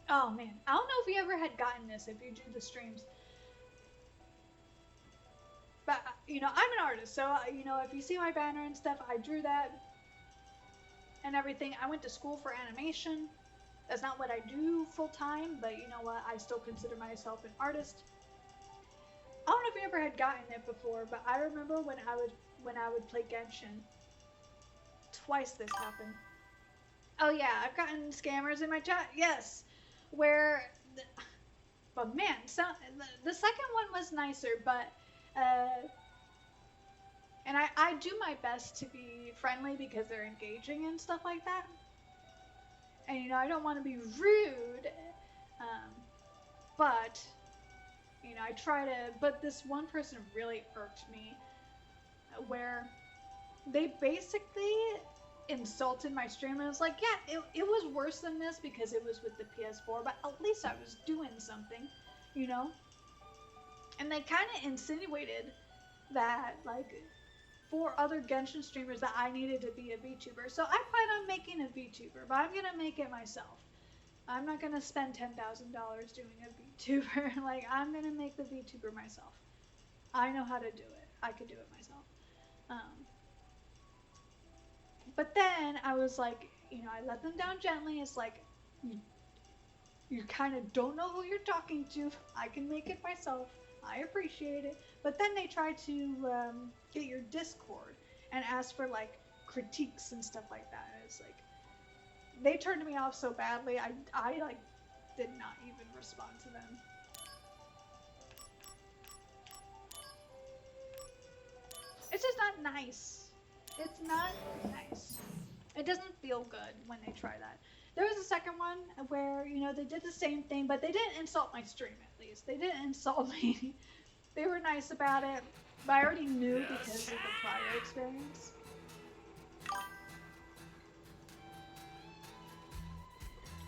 Oh, man. I don't know if you ever had gotten this if you do the streams. But, I'm an artist, so, if you see my banner and stuff, I drew that and everything. I went to school for animation. That's not what I do full time, but you know what? I still consider myself an artist. I don't know if you ever had gotten it before, but I remember when I would play Genshin. Twice this happened. Oh yeah, I've gotten scammers in my chat. Yes, where, but man, so the second one was nicer, but and I do my best to be friendly because they're engaging and stuff like that. And you know, I don't want to be rude, but you know, I try to. But this one person really irked me, where they basically insulted my stream, and I was like, yeah, it was worse than this because it was with the PS4, but at least I was doing something, you know? And they kind of insinuated that, like, for other Genshin streamers that I needed to be a VTuber. So I plan on making a VTuber, but I'm gonna make it myself. I'm not gonna spend $10,000 doing a VTuber. Like, I'm gonna make the VTuber myself. I know how to do it. I could do it myself. But then I was like, you know, I let them down gently. It's like, you kind of don't know who you're talking to. I can make it myself. I appreciate it. But then they tried to get your Discord and ask for like critiques and stuff like that. And it's like, they turned me off so badly. I like did not even respond to them. It's just not nice. It's not nice. It doesn't feel good when they try that. There was a second one where, you know, they did the same thing, but they didn't insult my stream at least. They didn't insult me. They were nice about it, but I already knew because of the prior experience.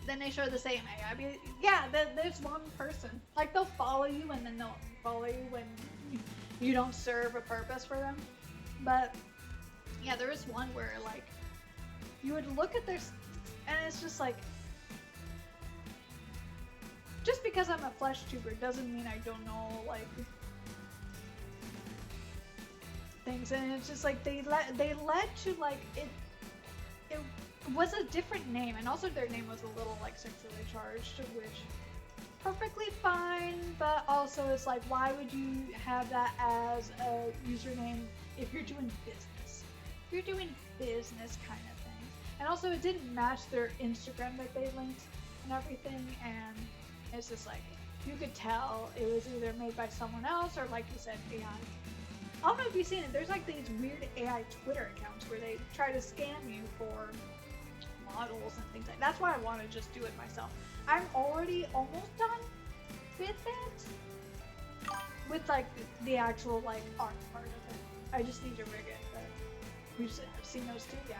Then they show the same AI. I mean, yeah, there's one person. Like, they'll follow you and then they'll follow you when you don't serve a purpose for them. But yeah, there was one where like you would look at their, and it's just like, just because I'm a flesh tuber doesn't mean I don't know like things. And it's just like they led to like it was a different name, and also their name was a little like sexually charged, which perfectly fine, but also it's like, why would you have that as a username if you're doing business? If you're doing business kind of thing. And also it didn't match their Instagram that they linked and everything, and it's just like, you could tell it was either made by someone else or, like you said, AI. I don't know if you've seen it, there's like these weird AI Twitter accounts where they try to scam you for models and things like that. That's why I want to just do it myself. I'm already almost done with it. With like the actual like art part of it. I just need to rig it, but we've seen those too, yeah.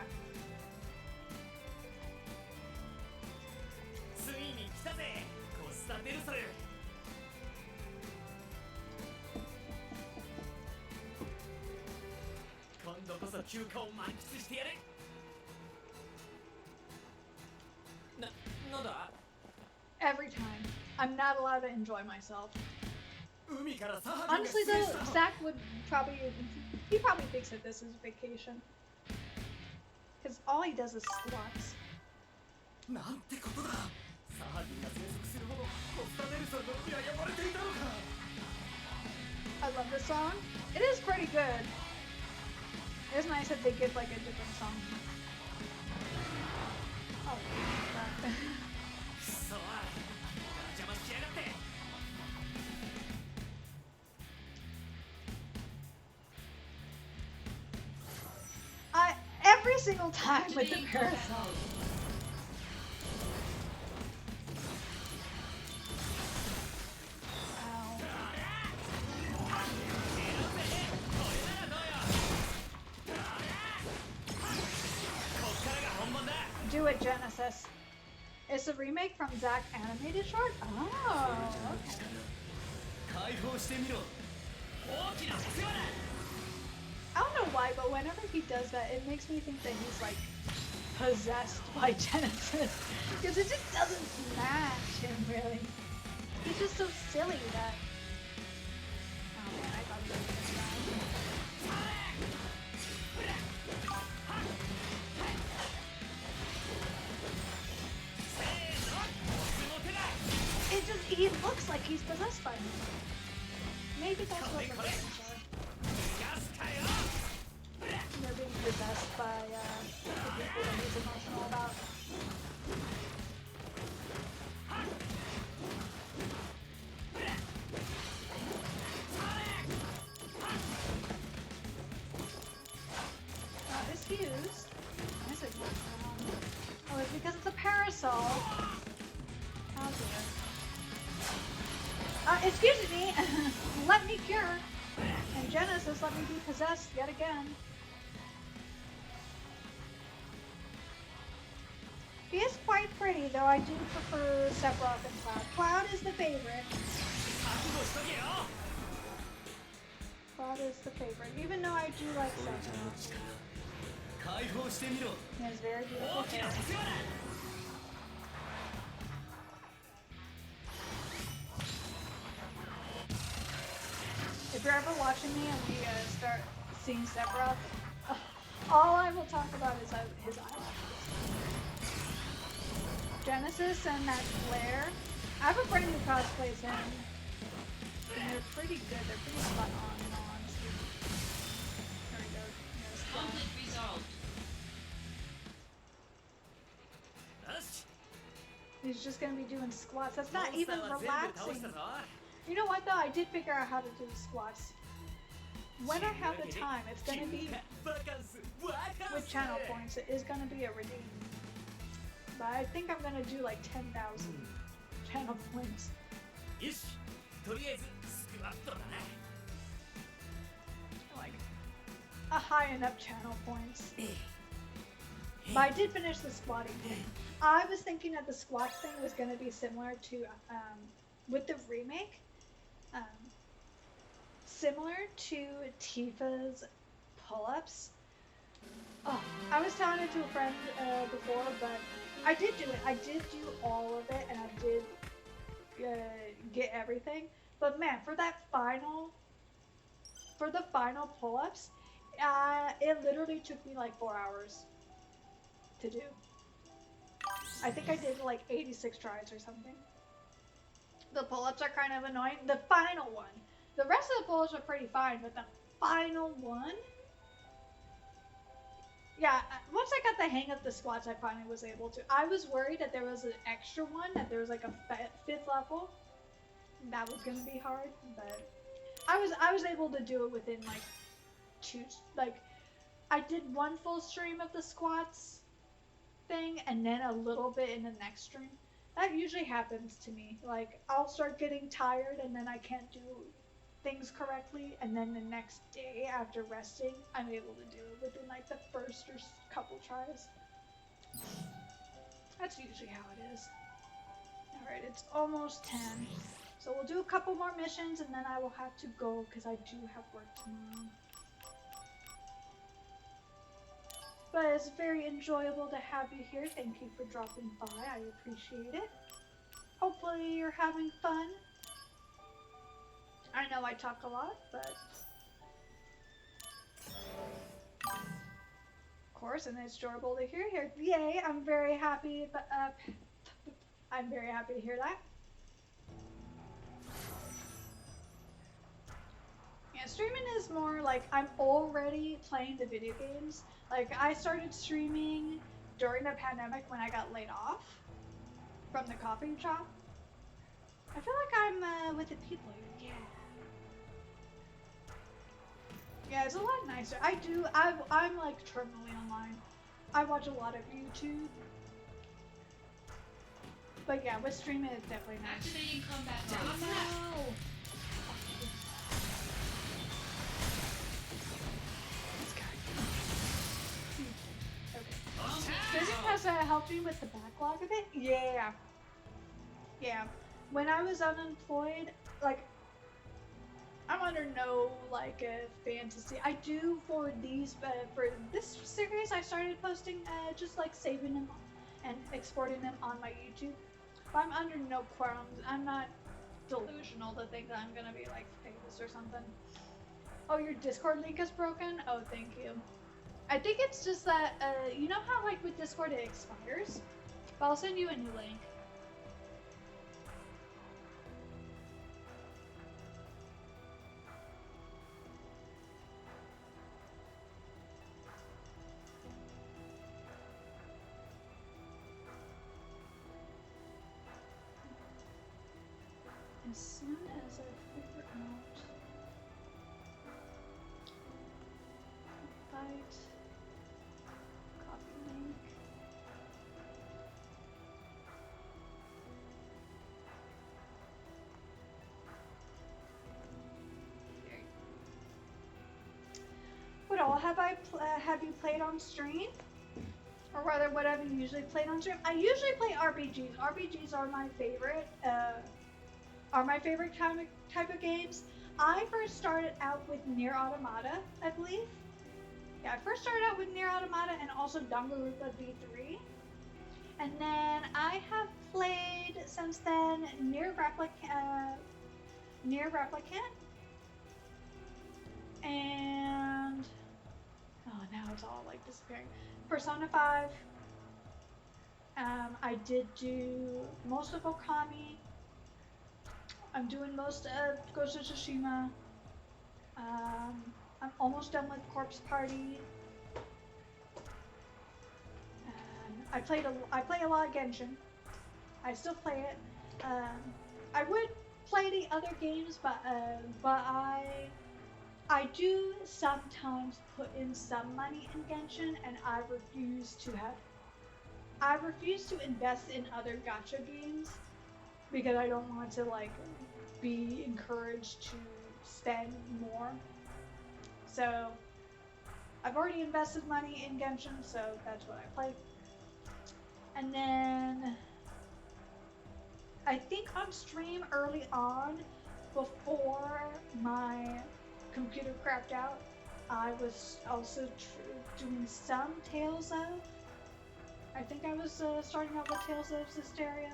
Every time. I'm not allowed to enjoy myself. Honestly though, Zach would probably, he probably thinks that this is vacation. Because all he does is squats. I love this song. It is pretty good. It's nice that they give like a different song. Oh, that. Every single time with the parasol. Do it, Genesis. It's a remake from Zach animated short? Oh, okay. I don't know why, but whenever he does that, it makes me think that he's like possessed by Genesis. Because it just doesn't match him really. He's just so silly that. Oh man, I thought he was gonna die. he looks like he's possessed by me. Maybe that's what the visions are. They're being possessed by the people that he's emotional about. It's fused. Why is it not on? Oh, it's because it's a parasol. Oh dear. Excuse me. Let me cure. And Genesis let me be possessed yet again. He is quite pretty, though I do prefer Sephiroth and Cloud. Cloud is the favorite. Cloud is the favorite, even though I do like Sephiroth. He has very beautiful hair. If you're ever watching me and we start seeing Sephiroth, all I will talk about is his eyelashes. Genesis and that flare. I have a friend who cosplays him, and they're pretty good. They're pretty spot on, in all honesty. There we go. Yes. Conflict resolved. He's just gonna be doing squats. That's not even relaxing. You know what though? I did figure out how to do squats. When I have the time, it's gonna be with channel points. It is gonna be a redeem. But I think I'm gonna do like 10,000 channel points. Like a high enough channel points. But I did finish the squatting thing. I was thinking that the squat thing was gonna be similar to with the remake. Similar to Tifa's pull-ups. Oh, I was telling it to a friend before, but I did do it. I did do all of it, and I did get everything. But man, for the final pull-ups, it literally took me like 4 hours to do. I think I did like 86 tries or something. The pull-ups are kind of annoying. The final one. The rest of the pull-ups are pretty fine, but the final one? Yeah, once I got the hang of the squats, I finally was able to. I was worried that there was an extra one, that there was like a 5th level. That was gonna be hard, but I was able to do it within like I did one full stream of the squats thing, and then a little bit in the next stream. That usually happens to me. Like, I'll start getting tired, and then I can't do things correctly, and then the next day after resting, I'm able to do it within like the first or couple tries. That's usually how it is. Alright, it's almost 10. So we'll do a couple more missions, and then I will have to go, because I do have work tomorrow. But it's very enjoyable to have you here. Thank you for dropping by. I appreciate it. Hopefully you're having fun. I know I talk a lot, but of course, and it's enjoyable to hear here. Yay! I'm very happy. I'm very happy to hear that. Yeah, streaming is more like I'm already playing the video games. Like, I started streaming during the pandemic when I got laid off from the coffee shop. I feel like I'm with the people here. Yeah. Yeah, it's a lot nicer. I'm like terminally online. I watch a lot of YouTube. But yeah, with streaming it's definitely nice. Activating combat mode. Oh no! This guy. Okay. Does it has helped you with the backlog of it? Yeah. Yeah. When I was unemployed, like, I'm under no like fantasy. I do for these, for this series, I started posting just like saving them and exporting them on my YouTube. But I'm under no qualms. I'm not delusional to think that I'm gonna be like famous or something. Oh, your Discord link is broken? Oh, thank you. I think it's just that you know how like with Discord it expires? But I'll send you a new link. as soon as I figure out invite copy link. There you go. What all have you played on stream? Or rather, what have you usually played on stream? I usually play RPGs. RPGs are my favorite. Type of games. I first started out with Nier Automata, I believe. Yeah, I first started out with Nier Automata and also Danganronpa V3. And then I have played since then Nier Replicant, and oh, now it's all like disappearing. Persona 5. I did do most of Okami. I'm doing most of Ghost of Tsushima. I'm almost done with Corpse Party. I play a lot of Genshin. I still play it. I would play the other games, but I do sometimes put in some money in Genshin, and I refuse to invest in other gacha games because I don't want to like be encouraged to spend more. So I've already invested money in Genshin, so that's what I play. And then I think on stream early on, before my computer crapped out, I was also doing some Tales of. I think I was starting out with Tales of Zestiria.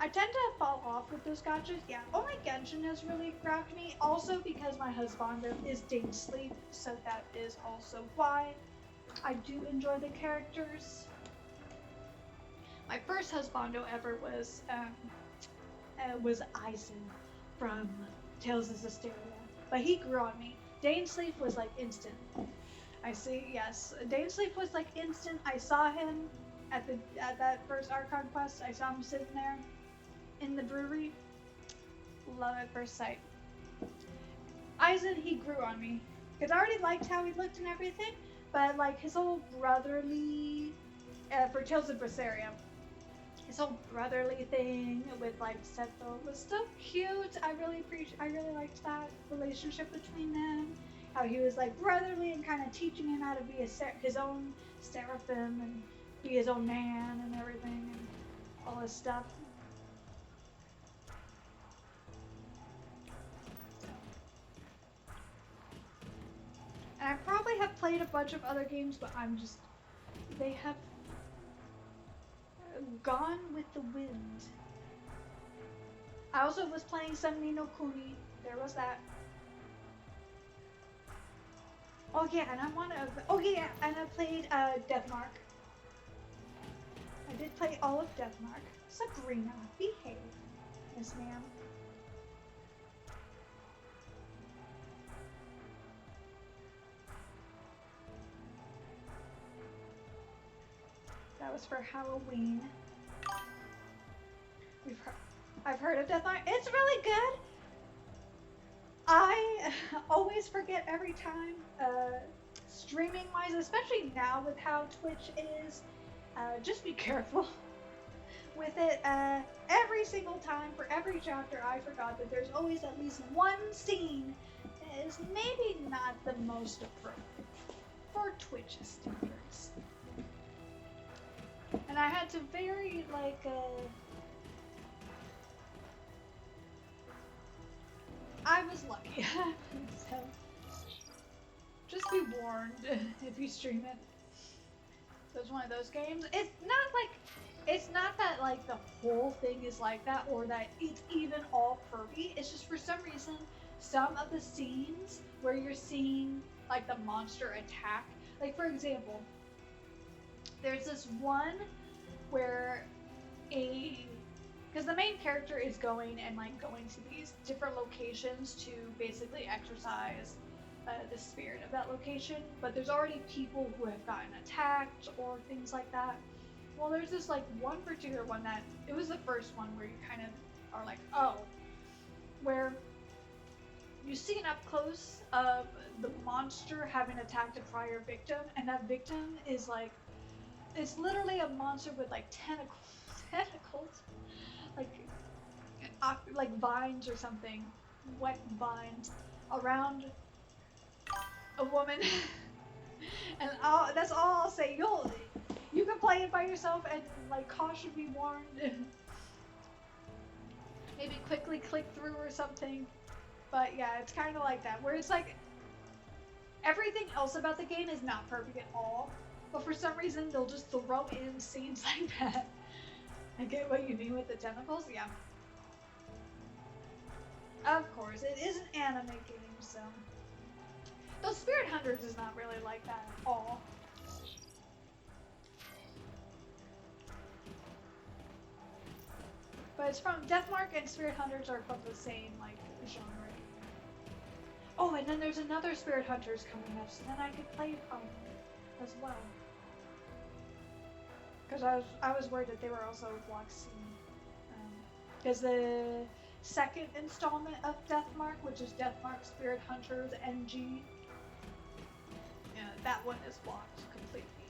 I tend to fall off with those gachas. Yeah, only Genshin has really grabbed me. Also because my husband is Dane Sleep, so that is also why I do enjoy the characters. My first husbando ever was Aizen from Tales of Zestiria, but he grew on me. Dane Sleep was like instant. I see, yes. Dane Sleep was like instant. I saw him at that first Archon quest. I saw him sitting there in the brewery. Love at first sight. Aizen, he grew on me. Because I already liked how he looked and everything, but like his whole brotherly, for Tales of Berseria, his whole brotherly thing with like Seto was so cute. I really liked that relationship between them. How he was like brotherly and kind of teaching him how to be his own seraphim and be his own man and everything and all this stuff. And I probably have played a bunch of other games, but they have gone with the wind. I also was playing some Ni no Kuni. There was that. Oh yeah, and I played Deathmark. I did play all of Deathmark. Sabrina, behave. Yes, ma'am. That was for Halloween. I've heard of Deathmark. It's really good. I always forget every time, streaming wise, especially now with how Twitch is. Just be careful with it. Every single time for every chapter, I forgot that there's always at least one scene that is maybe not the most appropriate for Twitch standards. And I had to very like I was lucky. So just be warned if you stream it. So it's one of those games. It's not that like the whole thing is like that or that it's even all pervy. It's just for some reason some of the scenes where you're seeing like the monster attack. Like for example, there's this one where because the main character is going to these different locations to basically exercise the spirit of that location, but there's already people who have gotten attacked or things like that. Well, there's this like one particular one that it was the first one where you kind of are like, oh, where you see an up close of the monster having attacked a prior victim, and that victim is like, it's literally a monster with like tentacles, like vines or something, wet vines around a woman. And that's all I'll say. You can play it by yourself, and like caution be warned. Maybe quickly click through or something. But yeah, it's kind of like that, where it's like everything else about the game is not perfect at all, but for some reason they'll just throw in scenes like that. I get what you mean with the tentacles, yeah. Of course, it is an anime game, so. Though Spirit Hunters is not really like that at all. But it's from Deathmark, and Spirit Hunters are from the same like genre. Oh, and then there's another Spirit Hunters coming up, so then I could play as well. Because I was worried that they were also blocked soon. Because the second installment of Deathmark, which is Deathmark Spirit Hunters NG, that one is blocked completely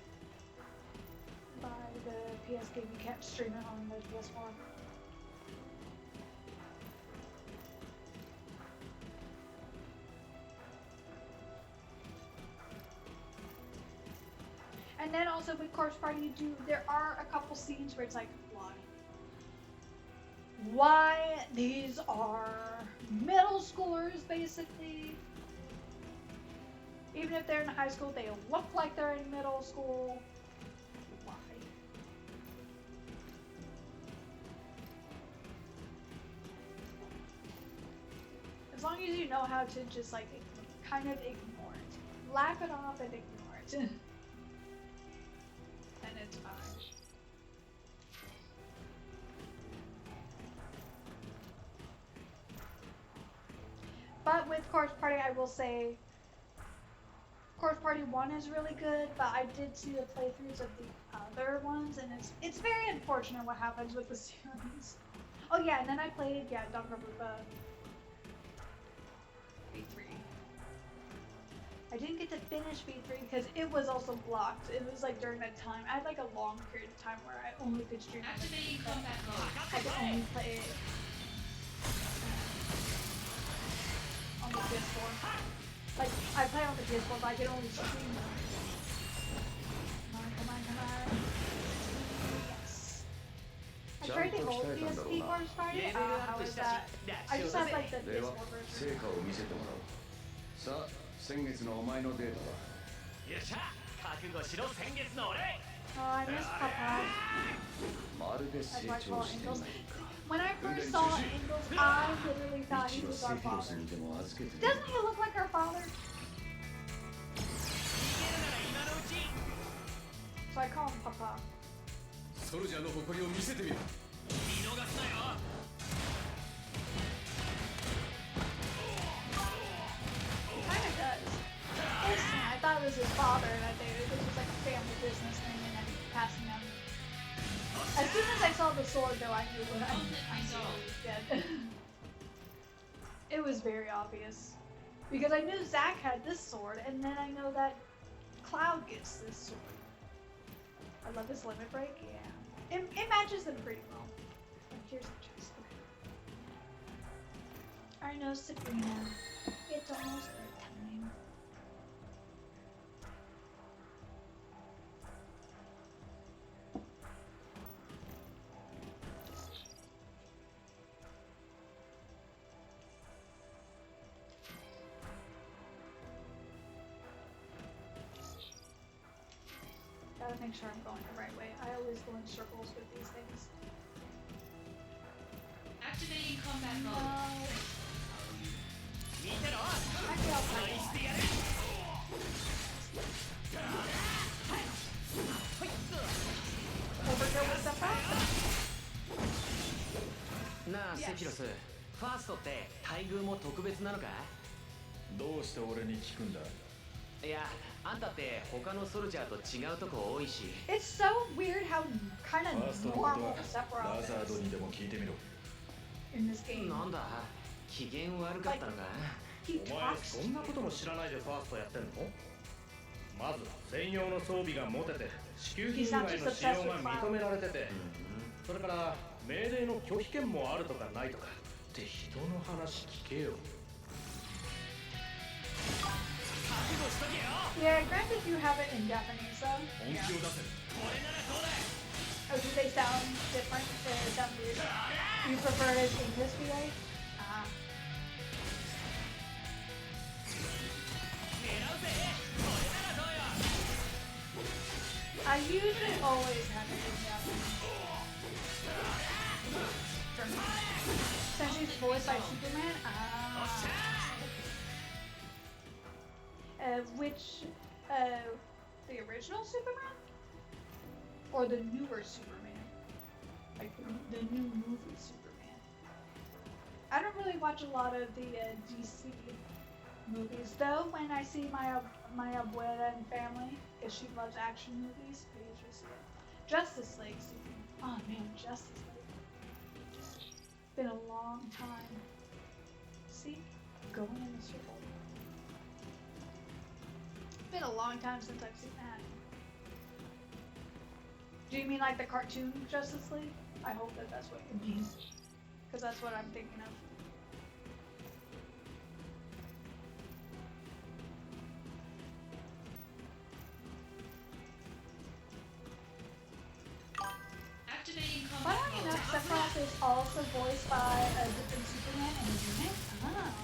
by the PS game. You can't stream it on the PS4. And then also with Corpse Party, there are a couple scenes where it's like, why? Why? These are middle schoolers, basically. Even if they're in high school, they look like they're in middle school. Why? As long as you know how to just like kind of ignore it. Laugh it off and ignore it. And it's fine. But with Corpse Party, I will say Corpse Party 1 is really good, but I did see the playthroughs of the other ones, and it's very unfortunate what happens with the series. Oh yeah, and then I played, Danganronpa V3. I didn't get to finish V3 because it was also blocked. It was like during that time. I had like a long period of time where I only could stream it. Activating combat mode. I could only play it on the PS4. Like, I play on the PS4, but I can only stream them. Come on. Yes. I tried the old PSP Corpse Party. How is that? I just have like the PS4 version. さあ、先月のお前のデータは。よっしゃ、覚悟しろ先月の俺。 Oh, I miss Papa. まるで成長してないか。 When I first saw Ingalls, I literally thought he was our father. Doesn't he look like our father? So I call him Papa. ソルジャーの誇りを見せてみろ。見逃すなよ。 He kind of does. Listen, I thought it was his father that this was like a family business thing and then passing down. As soon as I saw the sword, though, I knew he was dead. It was very obvious. Because I knew Zack had this sword, and then I know that Cloud gets this sword. I love his limit break, yeah. It matches them pretty well. Here's the chest. Okay. I know, Sabrina. It's almost bedtime. Gotta make sure I'm going the right way. I always go in circles with these things. Activating combat No. mode. Actually, I'll try this. Overkill with the fast. なあ、セフィロス。ファーストって待遇も特別なのか？どうして俺に聞くんだ。いや、あんたって他のソルジャーと違うとこ多いし。It's so weird how kind of ファーストのこと normal は Sephiroth ラザード is. にでも聞いてみろ。in this game. なんだ機嫌悪かったのか He お前 talks そんなことも知らないでファーストやってんの？まず専用の装備が持てて支給品以外の使用が認められてて、それから命令の拒否権もあるとかないとかって人の話聞けよ。 Yeah, granted you have it in Japanese though. 本 Yeah. 気を出せ。 Oh, do they sound different? Do they sound weird? You prefer it in this VA? Ah. I usually always have it in Japanese. Since he's voiced by Superman? Ah. Which, the original Superman? Or the newer Superman? Like the new movie Superman? I don't really watch a lot of the DC movies, though. When I see my abuela and family, if she loves action movies, I usually see it. Justice League. Oh man, Justice League. It's been a long time. See, going in a circle. It's been a long time since I've seen that. Do you mean like the cartoon Justice League? I hope that that's what you mean. Because that's what I'm thinking of. Activating combat Funnily mode. enough, Sephiroth is also voiced by a different Superman in the remake. Oh.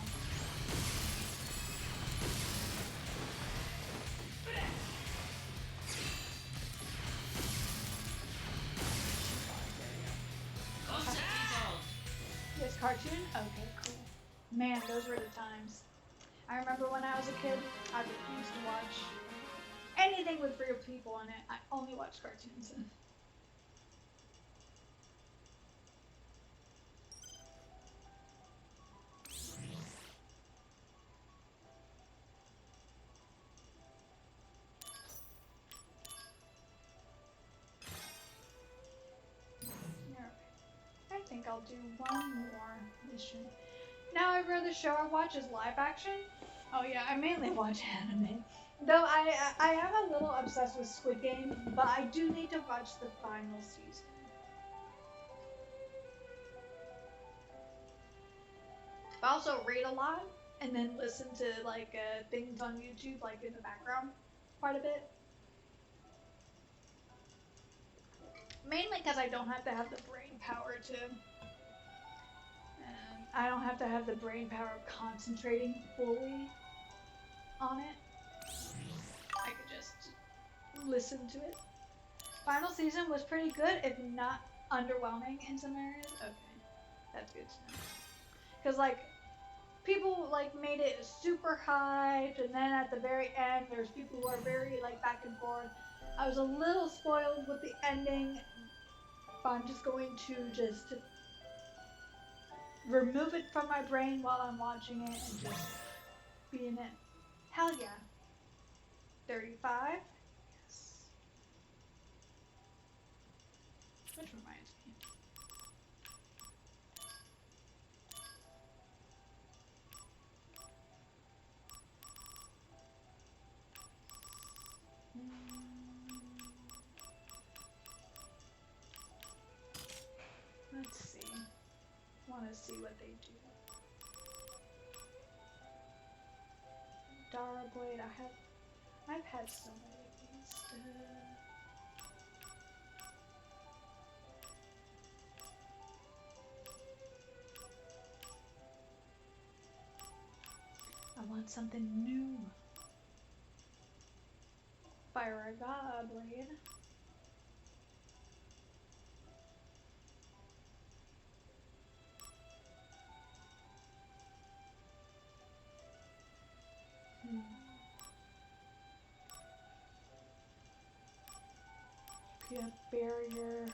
Concept resolved. This cartoon? Okay, cool. Man, those were the times. I remember when I was a kid, I refused to watch anything with real people in it. I only watched cartoons. I think I'll do one more mission. Now every other show I watch is live action. Oh yeah, I mainly watch anime. Though I am a little obsessed with Squid Game, but I do need to watch the final season. I also read a lot and then listen to like things on YouTube like in the background quite a bit. Mainly because I don't have to have the brain power to. I don't have to have the brain power of concentrating fully on it. I could just listen to it. Final season was pretty good, if not underwhelming in some areas. Okay, that's good to know. Because like people like made it super hyped, and then at the very end, there's people who are very like back and forth. I was a little spoiled with the ending, but I'm just going to just remove it from my brain while I'm watching it and just be in it. Hell yeah. 35? Yes. Which reminds me. Let's see. Want to see what they do. Dara Blade. I've had so many of these. I want something new. Fire Blade. Yeah, barrier.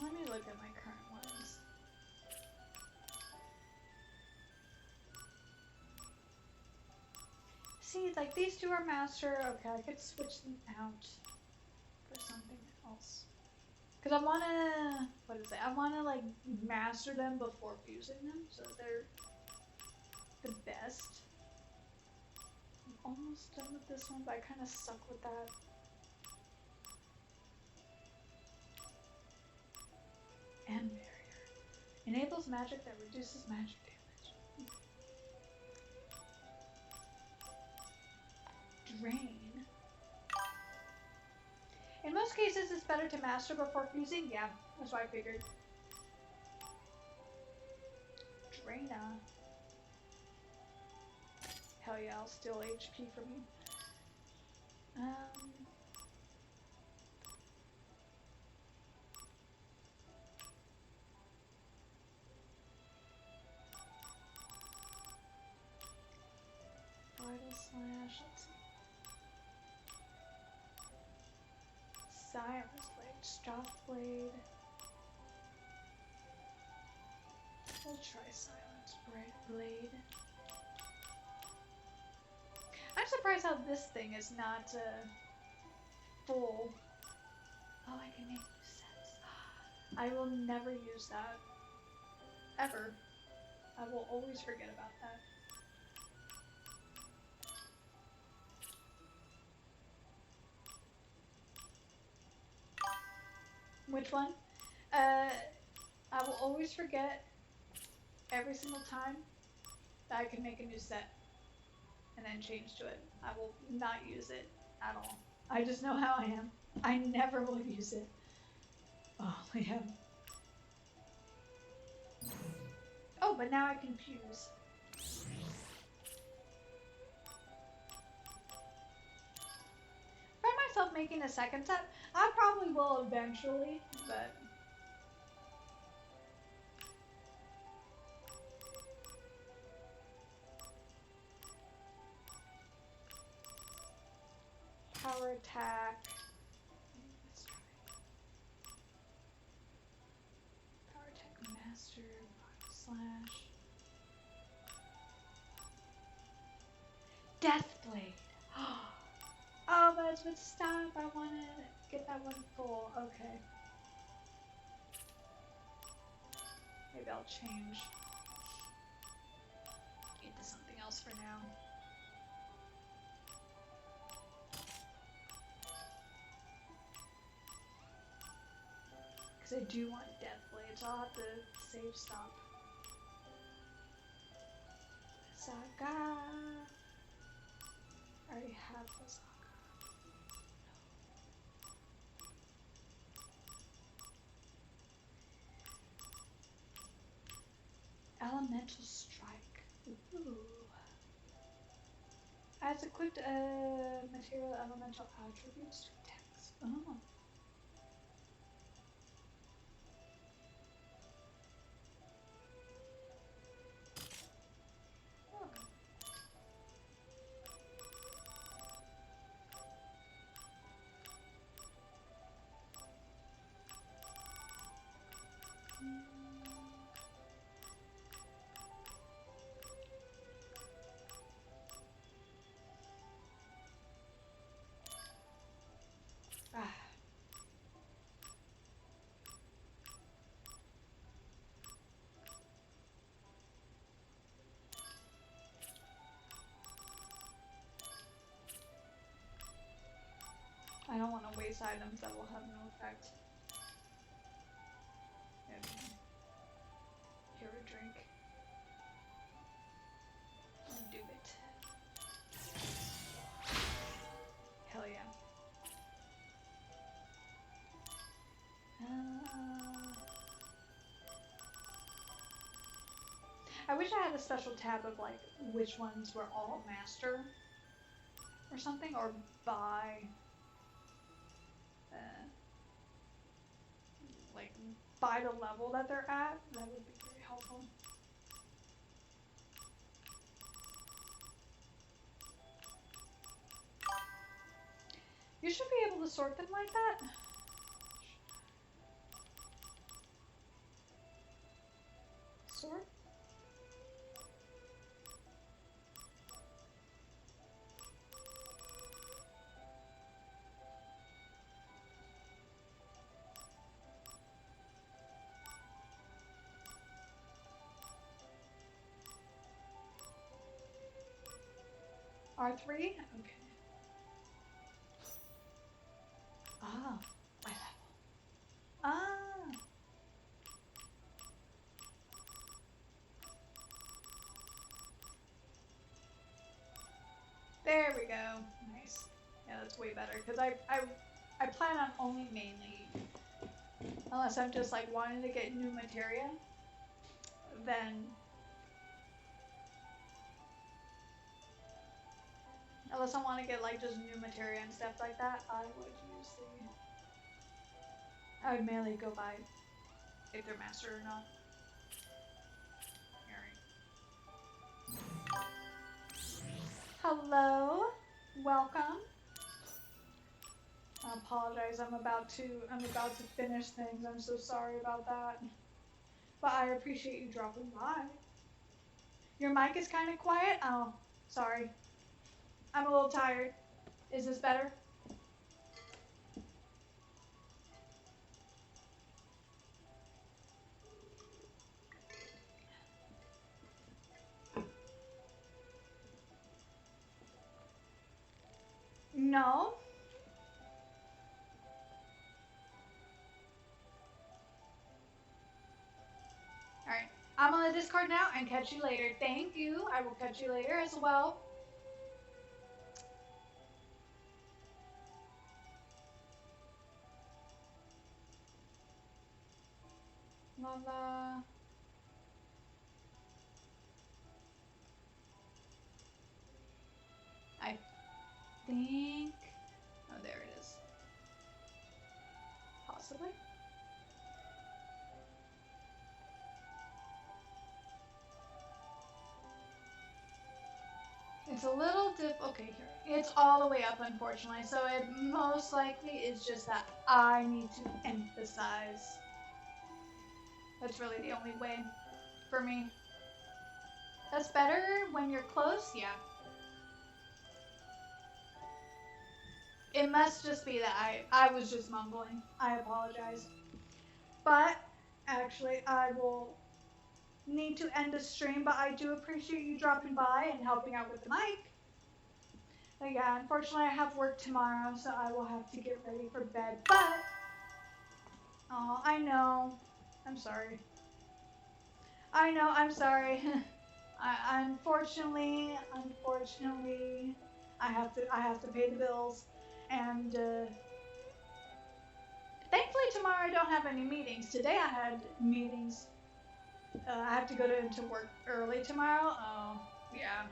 Let me look at my current ones. See, like these two are master. Okay, I could switch them out for something else. Cause I wanna, what is it? I wanna like master them before fusing them, so they're the best. I'm almost done with this one, but I kind of suck with that. And barrier. Enables magic that reduces magic damage. Drain. In most cases, it's better to master before fusing. Yeah, that's what I figured. Draina. Hell yeah, I'll steal HP from you. Vital Slash, let's see. Silence Blade, Stop Blade. We'll try Silence Blade. I'm surprised how this thing is not full. Oh, I can make new sets. I will never use that. Ever. I will always forget about that. Which one? I will always forget every single time that I can make a new set and then change to it. I will not use it at all. I just know how I am. I never will use it. Oh, yeah. Oh, but now I can fuse. Find myself making a second set. I probably will eventually, but power attack. Let's try. Power attack master, slash. Death blade. Oh, but it's with stop. I want to get that one full. Okay. Maybe I'll change into something else for now. Because I do want death blade, so I'll have to save stop. Saga. I already have the saga. Elemental strike. Ooh. Adds equipped material elemental attributes to attacks. Oh. Oh. Ah. I don't want to waste items that will have no effect. Here, a drink. And do it. Hell yeah. I wish I had a special tab of like which ones were all master or something, or by like by the level that they're at. That would be very helpful. You should be able to sort them like that. Sort. R3? Okay. Ah, my level. Ah. There we go. Nice. Yeah, that's way better because I plan on only mainly, unless I'm just like wanting to get new materia, then unless I want to get like just new materia and stuff like that, I would use I would mainly go by if they're mastered or not. Hello, welcome. I apologize. I'm about to finish things. I'm so sorry about that. But I appreciate you dropping by. Your mic is kind of quiet. Oh, sorry. I'm a little tired. Is this better? No. Alright. I'm on the Discord now and catch you later. Thank you. I will catch you later as well. Lala. I think... Oh, there it is. Possibly. It's a little okay, here. It's all the way up, unfortunately, so it most likely is just that I need to emphasize. That's really the only way for me. That's better when you're close, yeah. It must just be that I was just mumbling. I apologize. But, actually, I will need to end the stream, but I do appreciate you dropping by and helping out with the mic. But yeah, unfortunately I have work tomorrow, so I will have to get ready for bed, but... Oh, I know. I'm sorry. I know, I'm sorry. Unfortunately, I have to pay the bills, and thankfully tomorrow I don't have any meetings. Today I had meetings. I have to go to work early tomorrow. Oh, yeah.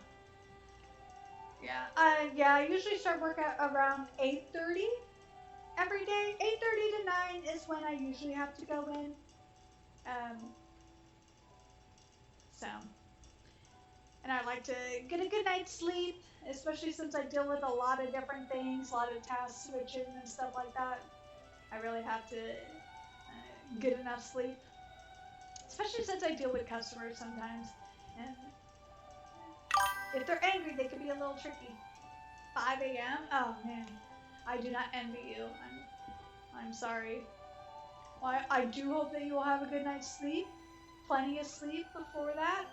Yeah. Yeah. I usually start work at around 8:30 every day. 8:30 to 9 is when I usually have to go in. So. And I like to get a good night's sleep, especially since I deal with a lot of different things, a lot of task switching and stuff like that. I really have to get enough sleep, especially since I deal with customers sometimes. And if they're angry, they can be a little tricky. 5 a.m.? Oh man, I do not envy you. I'm sorry. Well, I do hope that you will have a good night's sleep. Plenty of sleep before that.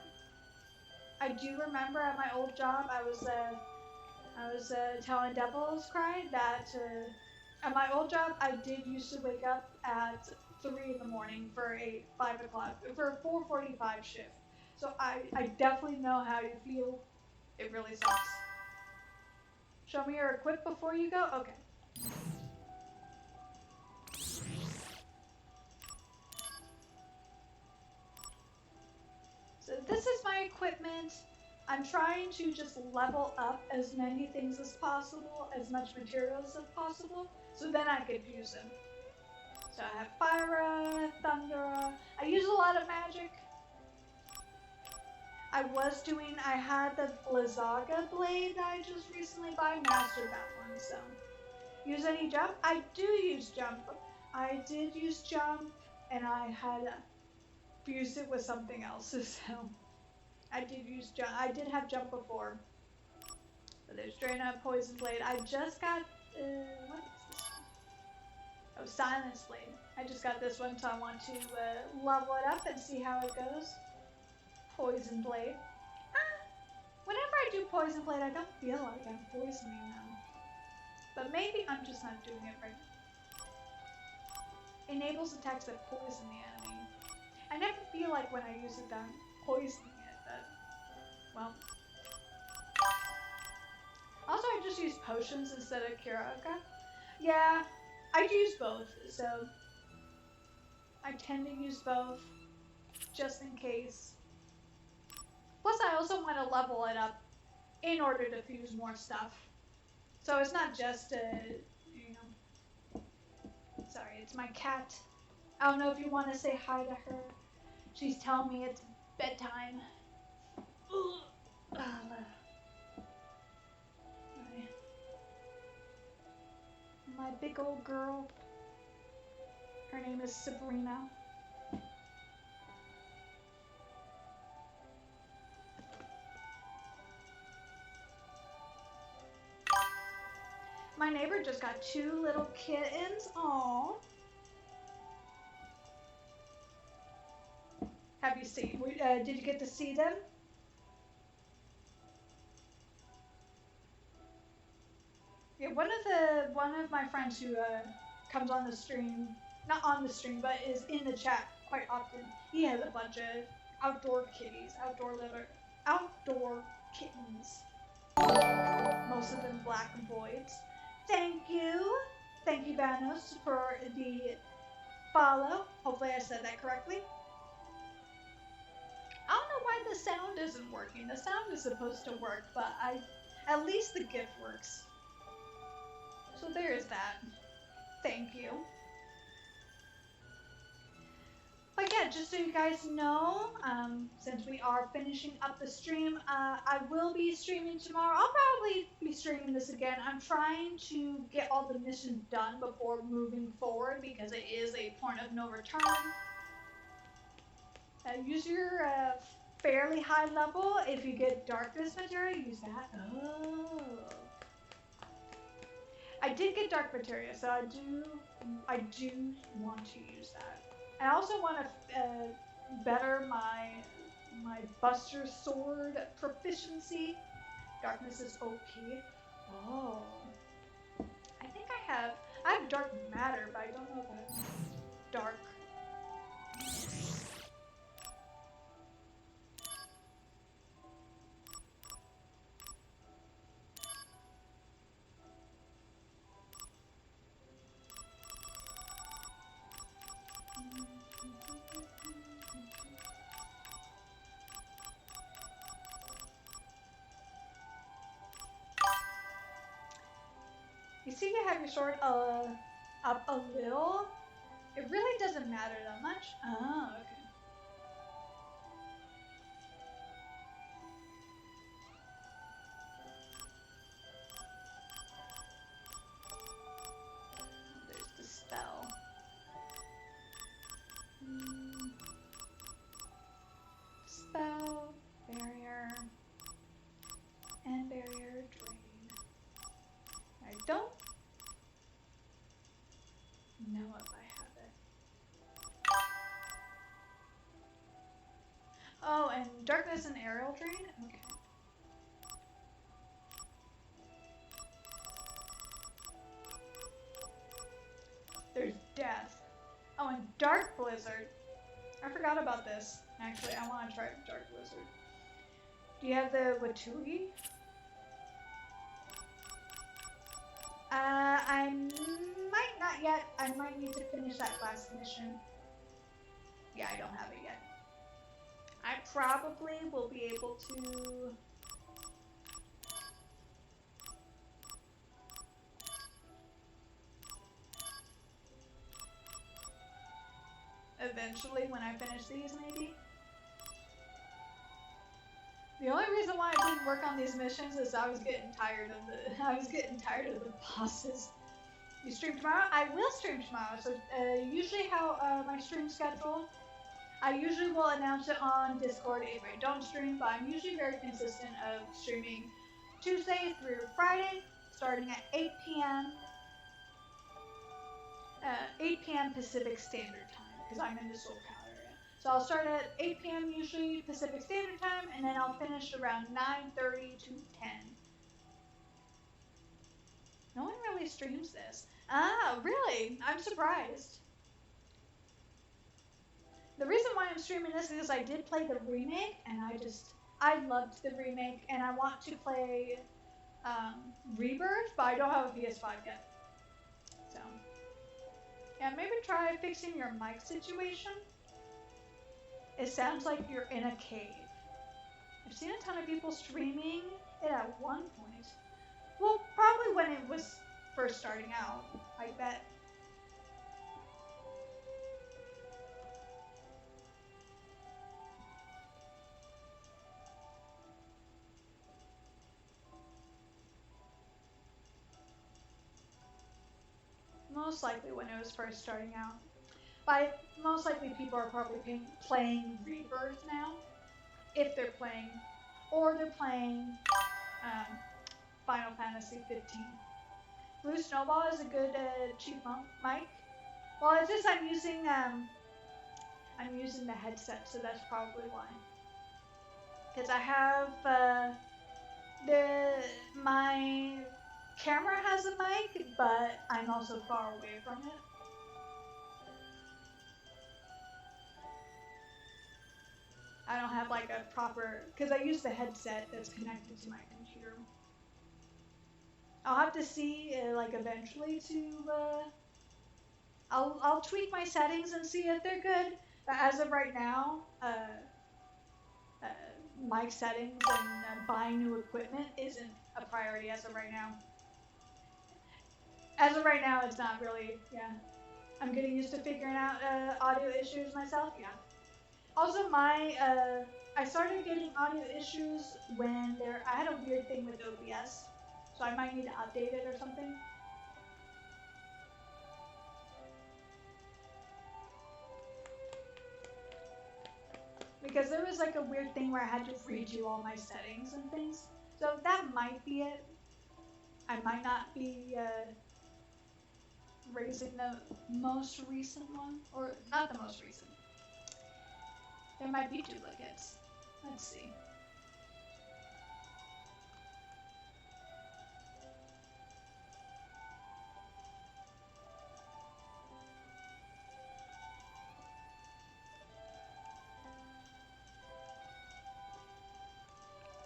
I do remember at my old job, I was telling Devil's Cry that at my old job, I did used to wake up at 3 in the morning for a 5 o'clock, for a 4:45 shift. So I definitely know how you feel. It really sucks. Show me your equip before you go? Okay. So this is my equipment. I'm trying to just level up as many things as possible, as much materials as possible, so then I could use them. So I have Fyra, Thundera. I use a lot of magic. I had the Blizzaga blade that I just recently mastered that one, so. Use any jump? I do use jump. I did use jump, and I had fused it with something else, so. I did use jump. I did have jump before. But there's Drana, Poison Blade. I just got, what is this one? Oh, Silence Blade. I just got this one, so I want to level it up and see how it goes. Poison Blade. Whenever I I do poison blade, I don't feel like I'm poisoning them. But maybe I'm just not doing it right. Enables attacks that poison the enemy. I never feel like when I use it that I'm poisoning it, but well. Also, I just use potions instead of Kiraoka. Yeah, I use both, so I tend to use both just in case. Plus, I also want to level it up in order to fuse more stuff. So it's not just you know. Sorry, it's my cat. I don't know if you want to say hi to her. She's telling me it's bedtime. My big old girl. Her name is Sabrina. My neighbor just got 2 little kittens. Aww. Have you seen? Did you get to see them? Yeah, one of my friends who comes on the stream, not on the stream, but is in the chat quite often. He has a bunch of outdoor kitties, outdoor kittens. Most of them black and voids. Thank you, Vanos, for the follow. Hopefully I said that correctly. I don't know why the sound isn't working. The sound is supposed to work, but at least the GIF works. So there is that. Thank you. But yeah, just so you guys know, since we are finishing up the stream, I will be streaming tomorrow. I'll probably be streaming this again. I'm trying to get all the missions done before moving forward because it is a point of no return. Use your fairly high level. If you get darkness material, use that. Oh. I did get dark materia, so I do want to use that. I also want to better my Buster Sword proficiency. Darkness is OP. Oh, I think I have dark matter, but I don't know if I have dark. You see you have your sword up a little. It really doesn't matter that much. Oh, okay. There's the spell. Spell, barrier, and barrier drain. I don't know if I have it. Oh, and darkness and aerial drain? Okay. There's death. Oh, and dark blizzard. I forgot about this. Actually, I want to try dark blizzard. Do you have the Watugi? I might not yet. I might need to finish that last mission. Yeah, I don't have it yet. I probably will be able to... eventually, when I finish these, maybe. The only reason why I didn't work on these missions is I was getting tired of the bosses. You stream tomorrow? I will stream tomorrow. So usually how my stream schedule, I usually will announce it on Discord if I don't stream, but I'm usually very consistent of streaming Tuesday through Friday, starting at 8 p.m. 8 p.m. Pacific Standard Time, because I'm in the SoCal area. So I'll start at 8 p.m. usually Pacific Standard Time, and then I'll finish around 9:30 to 10. No one really streams this. Ah, really? I'm surprised. The reason why I'm streaming this is because I did play the remake, and I loved the remake, and I want to play Rebirth, but I don't have a PS5 yet. So, yeah, maybe try fixing your mic situation. It sounds like you're in a cave. I've seen a ton of people streaming it at one point. Well, probably when it was first starting out, I bet. Most likely when it was first starting out. But most likely people are probably playing Rebirth now, if they're playing, or they're playing Final Fantasy 15. Blue Snowball is a good cheap mic. Well, it's just I'm using the headset, so that's probably why. Because I have my camera has a mic, but I'm also far away from it. I don't have like a proper, because I use the headset that's connected to my computer. I'll have to see like eventually to I'll tweak my settings and see if they're good. But as of right now, mic settings and buying new equipment isn't a priority as of right now. As of right now, it's not really. Yeah, I'm getting used to figuring out audio issues myself. Yeah. Also, I started getting audio issues when I had a weird thing with OBS, so I might need to update it or something. Because there was like a weird thing where I had to redo all my settings and things. So that might be it. I might not be raising the most recent one, or not the most recent. There might be duplicates. Let's see.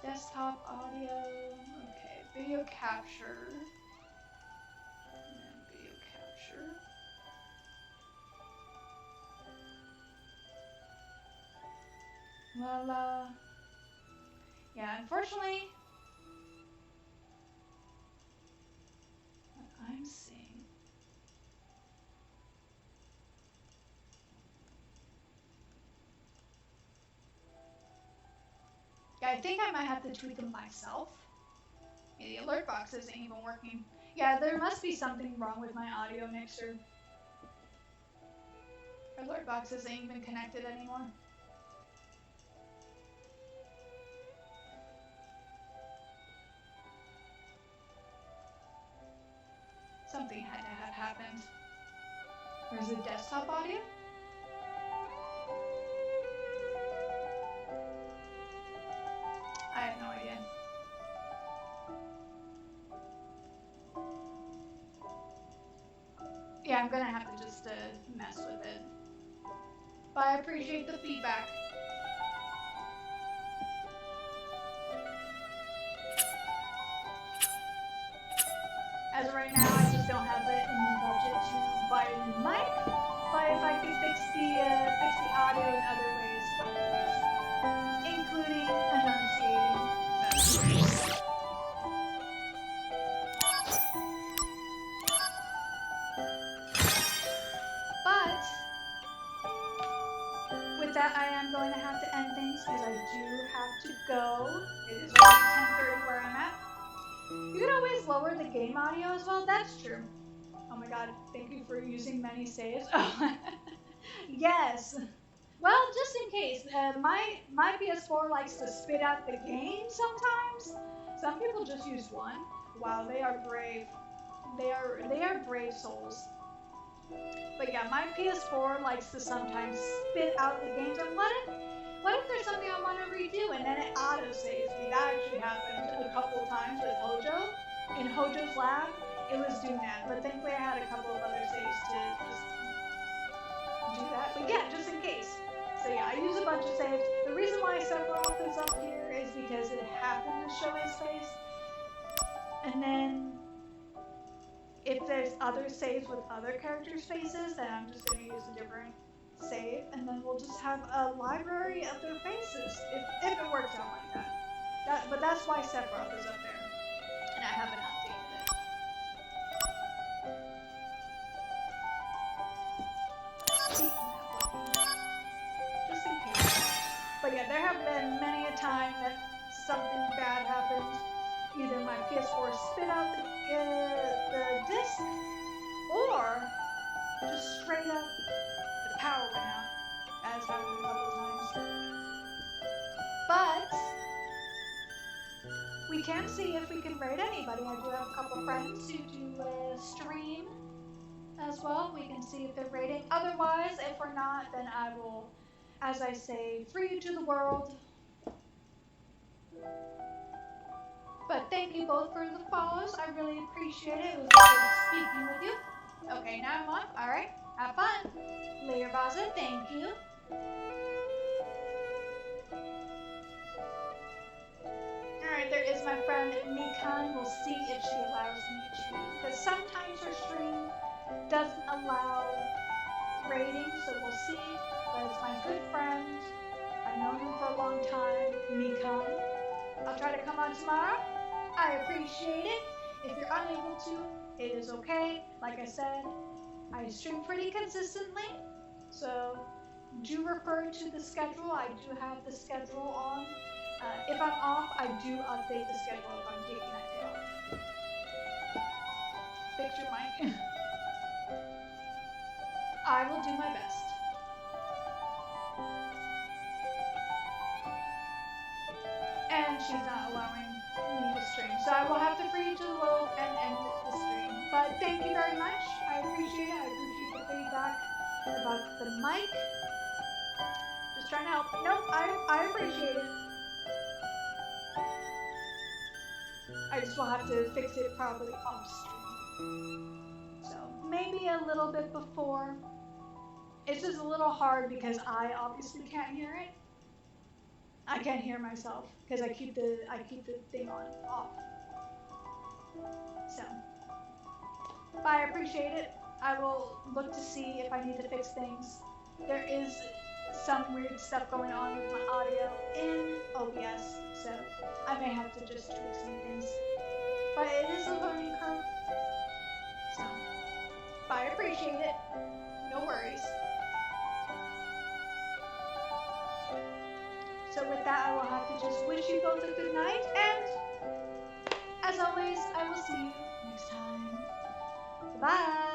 Desktop audio, okay, video capture, and then video capture. Well, yeah, unfortunately, what I'm seeing. Yeah, I think I might have to tweak them myself. Yeah, the alert box isn't even working. Yeah, there must be something wrong with my audio mixer. Alert box isn't even connected anymore. Something had to have happened. Or is it desktop audio? I have no idea. Yeah, I'm gonna have to just mess with it. But I appreciate the feedback. As of right now, I just don't have it in the budget to buy a new mic. But if I could fix the audio in other ways, including enunciating better. But with that, I am going to have to end things because I do have to go. It is already 10:30 where I'm at. You can always lower the game audio as well. That's true. Oh my god, thank you for using many saves. Oh, yes. Well, just in case, my PS4 likes to spit out the game sometimes. Some people just use one. Wow, they are brave. They are brave souls. But yeah, my PS4 likes to sometimes spit out the games. And what if there's something I want to redo and then it auto-saves me? That actually happened a couple times with Hojo. In Hojo's lab, it was doing that. But thankfully I had a couple of other saves to just do that. But yeah, just in case. So yeah, I use a bunch of saves. The reason why Sephiroth is up here is because it happened to show his face. And then if there's other saves with other characters' faces, then I'm just going to use a different save, and then we'll just have a library of their faces, if it works out like that. But that's why Sephiroth is up there, and I haven't updated it. Just in case. But yeah, there have been many a time that something bad happened. Either my PS4 spit out the disc, or just straight up the power went out, as happened a couple times. But we can see if we can raid anybody. I do have a couple friends who do stream as well. We can see if they're raiding. Otherwise, if we're not, then I will, as I say, free you to the world. But thank you both for the follows. I really appreciate it. It was lovely speaking with you. Okay, now I'm on. Alright, have fun. Layer Baza, thank you. Alright, there is my friend Mikan. We'll see if she allows me to. Because sometimes her stream doesn't allow rating, so we'll see. But it's my good friend. I've known him for a long time, Mikan. I'll try to come on tomorrow. I appreciate it. If you're unable to, it is okay. Like I said, I stream pretty consistently, so do refer to the schedule. I do have the schedule on. If I'm off, I do update the schedule if I'm taking that day off. Fix your mic. I will do my best. And she's not allowing me to stream, so I will have to free you to the world and end the stream. But thank you very much. I appreciate it. I appreciate the feedback about the mic. Just trying to help. Nope, I appreciate it. I just will have to fix it properly off stream. So maybe a little bit before. It's just a little hard because I obviously can't hear it. I can't hear myself because I keep the thing off. So, but I appreciate it. I will look to see if I need to fix things. There is some weird stuff going on with my audio in OBS, so I may have to just tweak some things. But it is a learning curve. So, but I appreciate it. No worries. So with that, I will have to just wish you both a good night, and as always, I will see you next time. Bye!